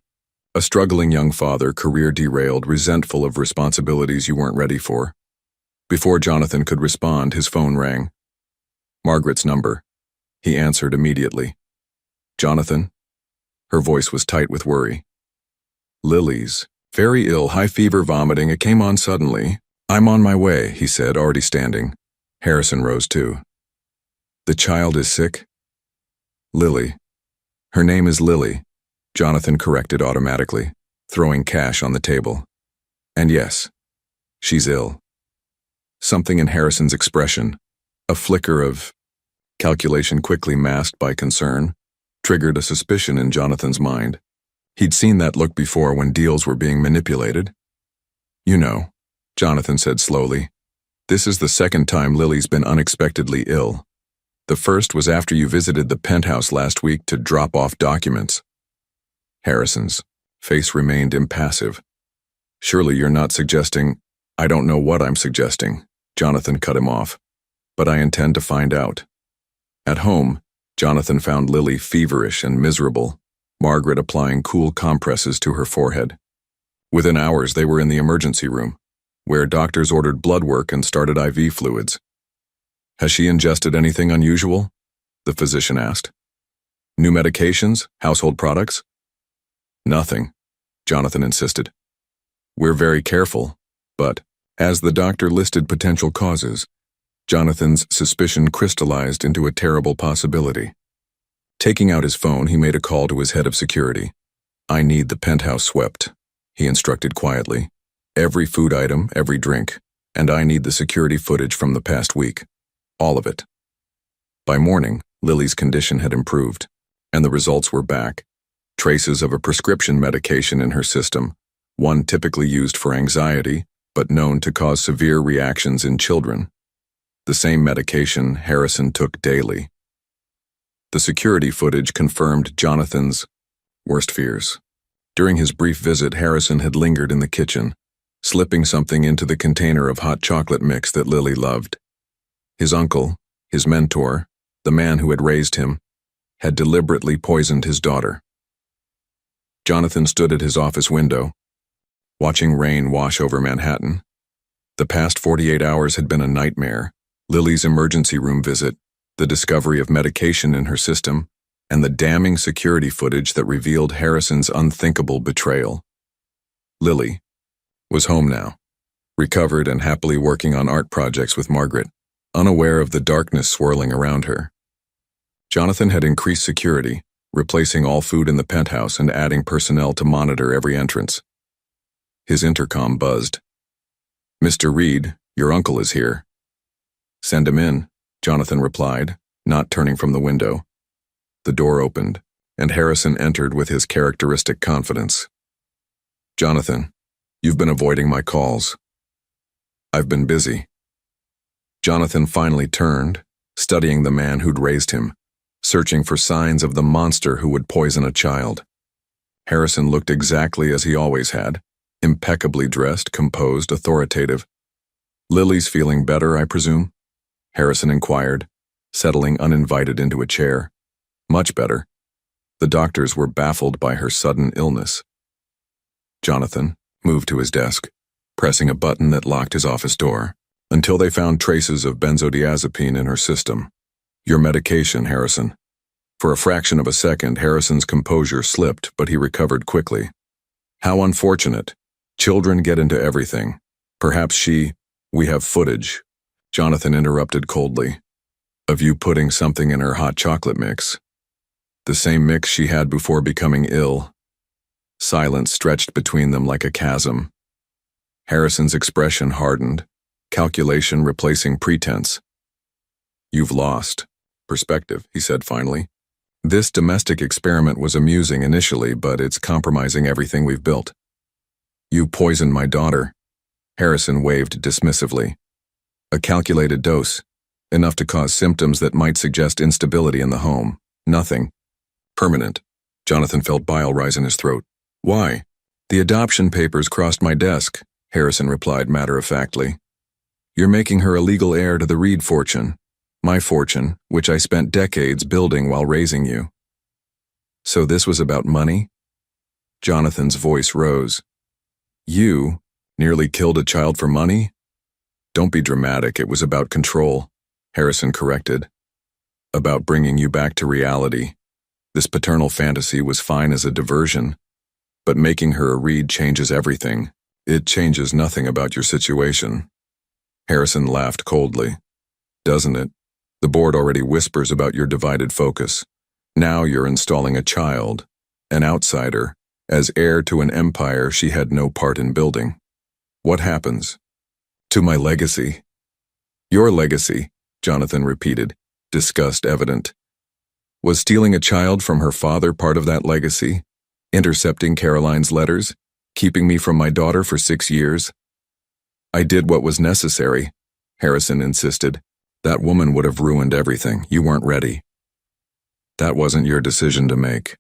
A struggling young father, career derailed, resentful of responsibilities you weren't ready for." Before Jonathan could respond, his phone rang. Margaret's number. He answered immediately. "Jonathan?" Her voice was tight with worry. "Lily's very ill, high fever, vomiting. It came on suddenly." "I'm on my way," he said, already standing. Harrison rose too. "The child is sick?" "Lily. Her name is Lily," Jonathan corrected automatically, throwing cash on the table. "And yes, she's ill." Something in Harrison's expression, a flicker of calculation quickly masked by concern, triggered a suspicion in Jonathan's mind. He'd seen that look before when deals were being manipulated. "You know," Jonathan said slowly, "this is the second time Lily's been unexpectedly ill. The first was after you visited the penthouse last week to drop off documents." Harrison's face remained impassive. "Surely you're not suggesting—" "I don't know what I'm suggesting," Jonathan cut him off, "but I intend to find out." At home, Jonathan found Lily feverish and miserable, Margaret applying cool compresses to her forehead. Within hours, they were in the emergency room, where doctors ordered blood work and started IV fluids. "Has she ingested anything unusual?" the physician asked. "New medications? Household products?" "Nothing," Jonathan insisted. "We're very careful, but," as the doctor listed potential causes, Jonathan's suspicion crystallized into a terrible possibility. Taking out his phone, he made a call to his head of security. "I need the penthouse swept," he instructed quietly. "Every food item, every drink, and I need the security footage from the past week." All of it. By morning, Lily's condition had improved, and the results were back. Traces of a prescription medication in her system, one typically used for anxiety, but known to cause severe reactions in children. The same medication Harrison took daily. The security footage confirmed Jonathan's worst fears. During his brief visit, Harrison had lingered in the kitchen, slipping something into the container of hot chocolate mix that Lily loved. His uncle, his mentor, the man who had raised him, had deliberately poisoned his daughter. Jonathan stood at his office window, watching rain wash over Manhattan. The past 48 hours had been a nightmare. Lily's emergency room visit, the discovery of medication in her system, and the damning security footage that revealed Harrison's unthinkable betrayal. Lily was home now, recovered and happily working on art projects with Margaret, unaware of the darkness swirling around her. Jonathan had increased security, replacing all food in the penthouse and adding personnel to monitor every entrance. His intercom buzzed. "Mr. Reed, your uncle is here." "Send him in," Jonathan replied, not turning from the window. The door opened, and Harrison entered with his characteristic confidence. "Jonathan, you've been avoiding my calls." "I've been busy." Jonathan finally turned, studying the man who'd raised him, searching for signs of the monster who would poison a child. Harrison looked exactly as he always had, impeccably dressed, composed, authoritative. "Lily's feeling better, I presume?" Harrison inquired, settling uninvited into a chair. "Much better." The doctors were baffled by her sudden illness. Jonathan moved to his desk, pressing a button that locked his office door, until they found traces of benzodiazepine in her system. "Your medication, Harrison." For a fraction of a second, Harrison's composure slipped, but he recovered quickly. "How unfortunate. Children get into everything. Perhaps we have footage," Jonathan interrupted coldly, "of you putting something in her hot chocolate mix. The same mix she had before becoming ill." Silence stretched between them like a chasm. Harrison's expression hardened, calculation replacing pretense. "You've lost perspective," he said finally. "This domestic experiment was amusing initially, but it's compromising everything we've built." "You poisoned my daughter," Harrison waved dismissively. "A calculated dose, enough to cause symptoms that might suggest instability in the home. Nothing permanent." Jonathan felt bile rise in his throat. "Why?" "The adoption papers crossed my desk," Harrison replied matter-of-factly. "You're making her a legal heir to the Reed fortune, my fortune, which I spent decades building while raising you." "So this was about money?" Jonathan's voice rose. "You nearly killed a child for money?" "Don't be dramatic, it was about control," Harrison corrected. "About bringing you back to reality. This paternal fantasy was fine as a diversion, but making her a Reed changes everything. It changes nothing about your situation." Harrison laughed coldly. "Doesn't it? The board already whispers about your divided focus. Now you're installing a child, an outsider, as heir to an empire she had no part in building. What happens? To my legacy." "Your legacy," Jonathan repeated, disgust evident. "Was stealing a child from her father part of that legacy? Intercepting Caroline's letters? Keeping me from my daughter for 6 years?" "I did what was necessary," Harrison insisted. "That woman would have ruined everything. You weren't ready." "That wasn't your decision to make."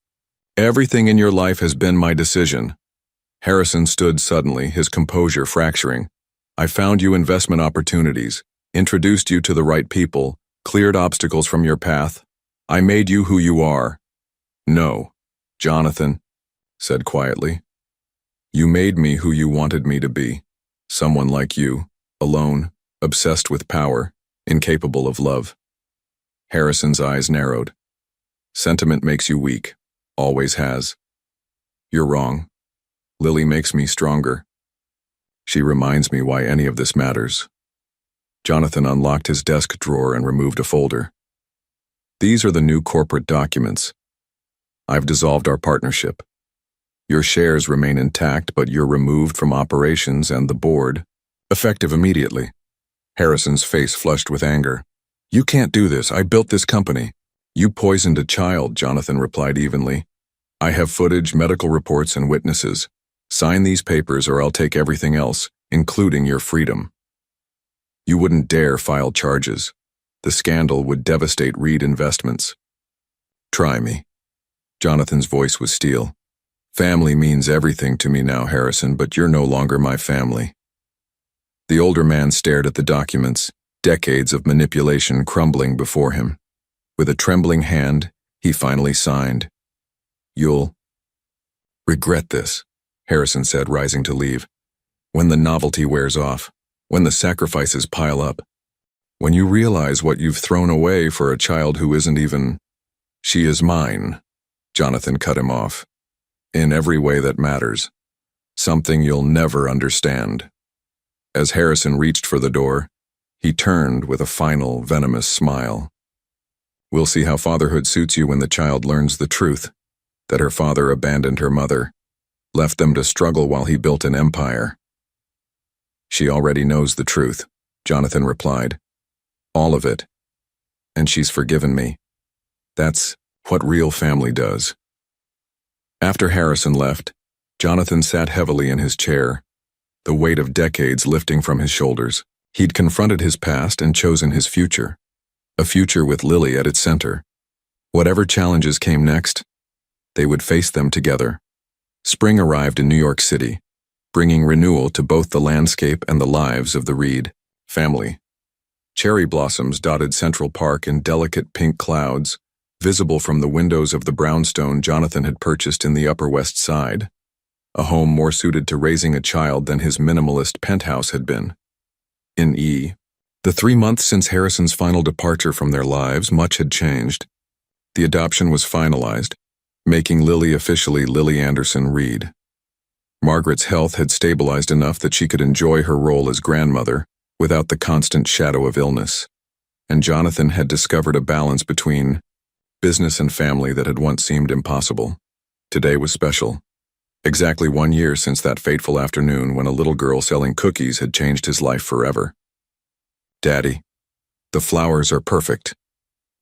"Everything in your life has been my decision." Harrison stood suddenly, his composure fracturing. "I found you investment opportunities, introduced you to the right people, cleared obstacles from your path. I made you who you are." "No," Jonathan said quietly. "You made me who you wanted me to be. Someone like you, alone, obsessed with power, incapable of love." Harrison's eyes narrowed. "Sentiment makes you weak. Always has." "You're wrong. Lily makes me stronger. She reminds me why any of this matters." Jonathan unlocked his desk drawer and removed a folder. "These are the new corporate documents. I've dissolved our partnership. Your shares remain intact, but you're removed from operations and the board, effective immediately." Harrison's face flushed with anger. You can't do this. I built this company. You poisoned a child, Jonathan replied evenly. I have footage, medical reports, and witnesses. Sign these papers or I'll take everything else, including your freedom. You wouldn't dare file charges. The scandal would devastate Reed Investments. Try me. Jonathan's voice was steel. Family means everything to me now, Harrison, but you're no longer my family. The older man stared at the documents, decades of manipulation crumbling before him. With a trembling hand, he finally signed. You'll regret this, Harrison said, rising to leave. When the novelty wears off, when the sacrifices pile up, when you realize what you've thrown away for a child who isn't even... She is mine, Jonathan cut him off. In every way that matters. Something you'll never understand. As Harrison reached for the door, he turned with a final, venomous smile. We'll see how fatherhood suits you when the child learns the truth, that her father abandoned her mother, left them to struggle while he built an empire. She already knows the truth, Jonathan replied. All of it. And she's forgiven me. That's what real family does. After Harrison left, Jonathan sat heavily in his chair, the weight of decades lifting from his shoulders. He'd confronted his past and chosen his future. A future with Lily at its center. Whatever challenges came next, they would face them together. Spring arrived in New York City, bringing renewal to both the landscape and the lives of the Reed family. Cherry blossoms dotted Central Park in delicate pink clouds, visible from the windows of the brownstone Jonathan had purchased in the Upper West Side, a home more suited to raising a child than his minimalist penthouse had been. In the 3 months since Harrison's final departure from their lives, much had changed. The adoption was finalized, making Lily officially Lily Anderson Reed. Margaret's health had stabilized enough that she could enjoy her role as grandmother without the constant shadow of illness, and Jonathan had discovered a balance between business and family that had once seemed impossible. Today was special. Exactly 1 year since that fateful afternoon when a little girl selling cookies had changed his life forever. Daddy, the flowers are perfect,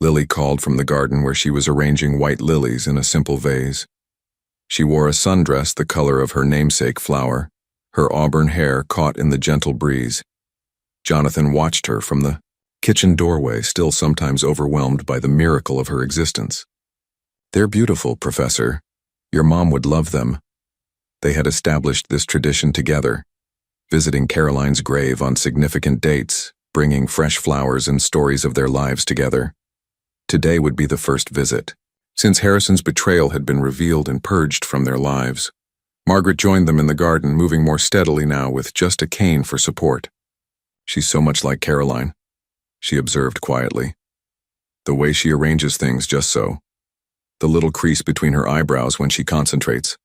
Lily called from the garden where she was arranging white lilies in a simple vase. She wore a sundress the color of her namesake flower, her auburn hair caught in the gentle breeze. Jonathan watched her from the kitchen doorway, still sometimes overwhelmed by the miracle of her existence. They're beautiful, Professor. Your mom would love them. They had established this tradition together, visiting Caroline's grave on significant dates, bringing fresh flowers and stories of their lives together. Today would be the first visit. Since Harrison's betrayal had been revealed and purged from their lives, Margaret joined them in the garden, moving more steadily now with just a cane for support. She's so much like Caroline, she observed quietly. The way she arranges things just so. The little crease between her eyebrows when she concentrates.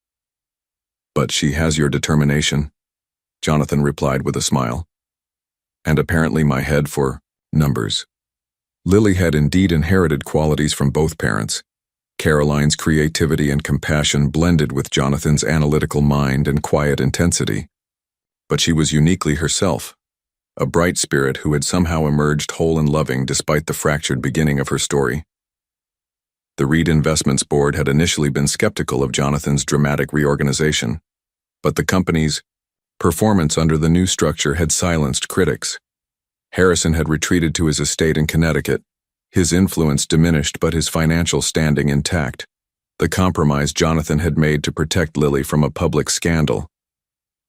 But she has your determination, Jonathan replied with a smile. And apparently my head for numbers. Lily had indeed inherited qualities from both parents. Caroline's creativity and compassion blended with Jonathan's analytical mind and quiet intensity. But she was uniquely herself, a bright spirit who had somehow emerged whole and loving despite the fractured beginning of her story. The Reed Investments board had initially been skeptical of Jonathan's dramatic reorganization, but the company's performance under the new structure had silenced critics. Harrison had retreated to his estate in Connecticut, his influence diminished but his financial standing intact, the compromise Jonathan had made to protect Lily from a public scandal.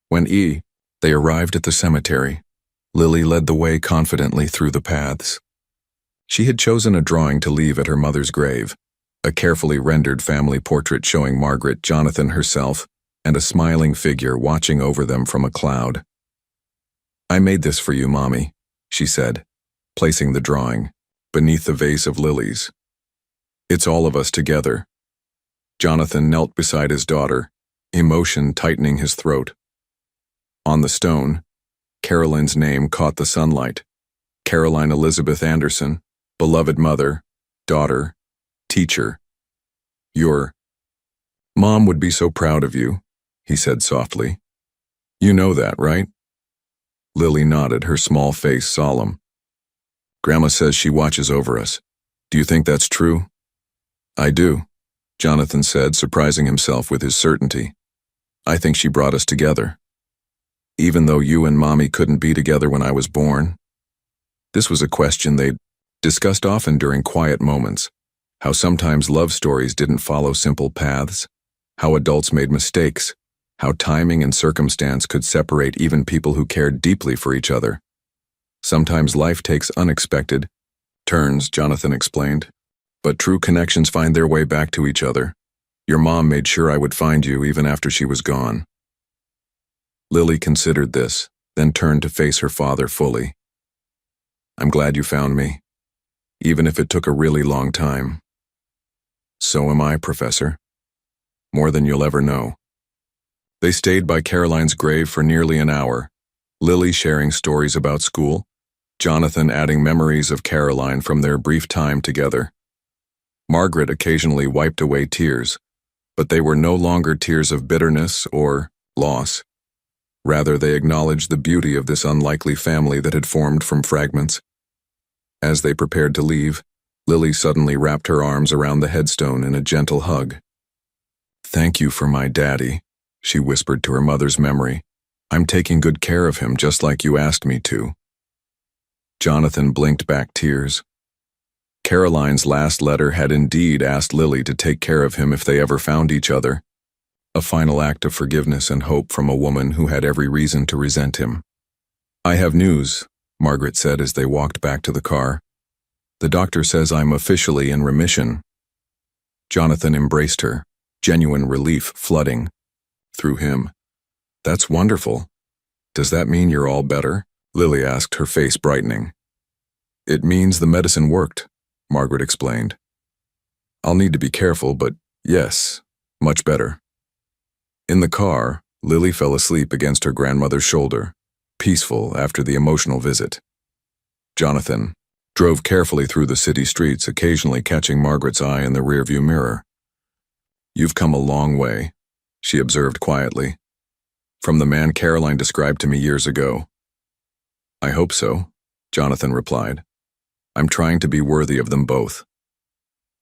When they arrived at the cemetery, Lily led the way confidently through the paths. She had chosen a drawing to leave at her mother's grave, a carefully rendered family portrait showing Margaret, Jonathan herself, and a smiling figure watching over them from a cloud. I made this for you, Mommy, she said, placing the drawing beneath the vase of lilies. It's all of us together. Jonathan knelt beside his daughter, emotion tightening his throat. On the stone, Caroline's name caught the sunlight. Caroline Elizabeth Anderson, beloved mother, daughter, teacher. Your mom would be so proud of you, he said softly. You know that, right? Lily nodded, her small face solemn. Grandma says she watches over us. Do you think that's true? I do, Jonathan said, surprising himself with his certainty. I think she brought us together. Even though you and Mommy couldn't be together when I was born? This was a question they'd discussed often during quiet moments, how sometimes love stories didn't follow simple paths, how adults made mistakes, how timing and circumstance could separate even people who cared deeply for each other. Sometimes life takes unexpected turns, Jonathan explained, but true connections find their way back to each other. Your mom made sure I would find you even after she was gone. Lily considered this, then turned to face her father fully. I'm glad you found me, even if it took a really long time. So am I, Professor. More than you'll ever know. They stayed by Caroline's grave for nearly an hour, Lily sharing stories about school, Jonathan adding memories of Caroline from their brief time together. Margaret occasionally wiped away tears, but they were no longer tears of bitterness or loss. Rather, they acknowledged the beauty of this unlikely family that had formed from fragments. As they prepared to leave, Lily suddenly wrapped her arms around the headstone in a gentle hug. Thank you for my daddy, she whispered to her mother's memory. I'm taking good care of him just like you asked me to. Jonathan blinked back tears. Caroline's last letter had indeed asked Lily to take care of him if they ever found each other. A final act of forgiveness and hope from a woman who had every reason to resent him. I have news, Margaret said as they walked back to the car. The doctor says I'm officially in remission. Jonathan embraced her, genuine relief flooding through him. That's wonderful. Does that mean you're all better? Lily asked, her face brightening. It means the medicine worked, Margaret explained. I'll need to be careful, but yes, much better. In the car, Lily fell asleep against her grandmother's shoulder, peaceful after the emotional visit. Jonathan drove carefully through the city streets, occasionally catching Margaret's eye in the rearview mirror. You've come a long way, she observed quietly, from the man Caroline described to me years ago. I hope so, Jonathan replied. I'm trying to be worthy of them both.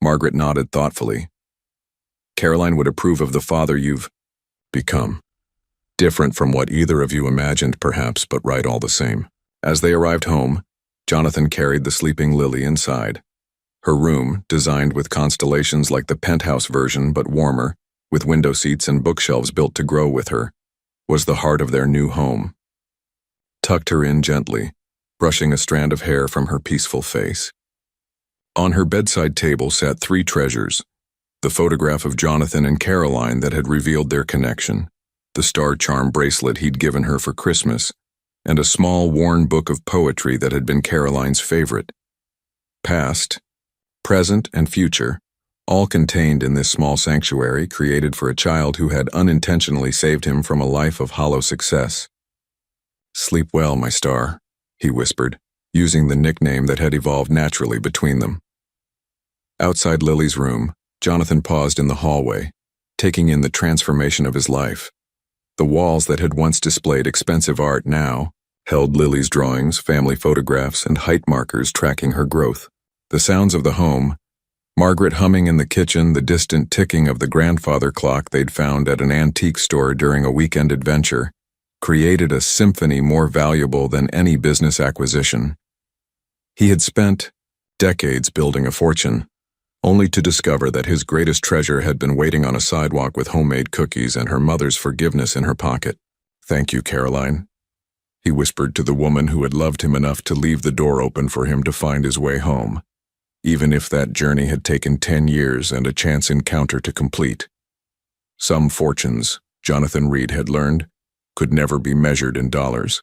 Margaret nodded thoughtfully. Caroline would approve of the father you've become. Different from what either of you imagined, perhaps, but right all the same. As they arrived home, Jonathan carried the sleeping Lily inside. Her room, designed with constellations like the penthouse version but warmer, with window seats and bookshelves built to grow with her, was the heart of their new home. Tucked her in gently, brushing a strand of hair from her peaceful face. On her bedside table sat three treasures: the photograph of Jonathan and Caroline that had revealed their connection, the star charm bracelet he'd given her for Christmas, and a small worn book of poetry that had been Caroline's favorite. Past, present, and future, all contained in this small sanctuary created for a child who had unintentionally saved him from a life of hollow success. Sleep well, my star, he whispered, using the nickname that had evolved naturally between them. Outside Lily's room, Jonathan paused in the hallway, taking in the transformation of his life. The walls that had once displayed expensive art now held Lily's drawings, family photographs, and height markers tracking her growth. The sounds of the home, Margaret humming in the kitchen, the distant ticking of the grandfather clock they'd found at an antique store during a weekend adventure, created a symphony more valuable than any business acquisition. He had spent decades building a fortune, only to discover that his greatest treasure had been waiting on a sidewalk with homemade cookies and her mother's forgiveness in her pocket. Thank you, Caroline, he whispered to the woman who had loved him enough to leave the door open for him to find his way home, even if that journey had taken 10 years and a chance encounter to complete. Some fortunes, Jonathan Reed had learned, could never be measured in dollars.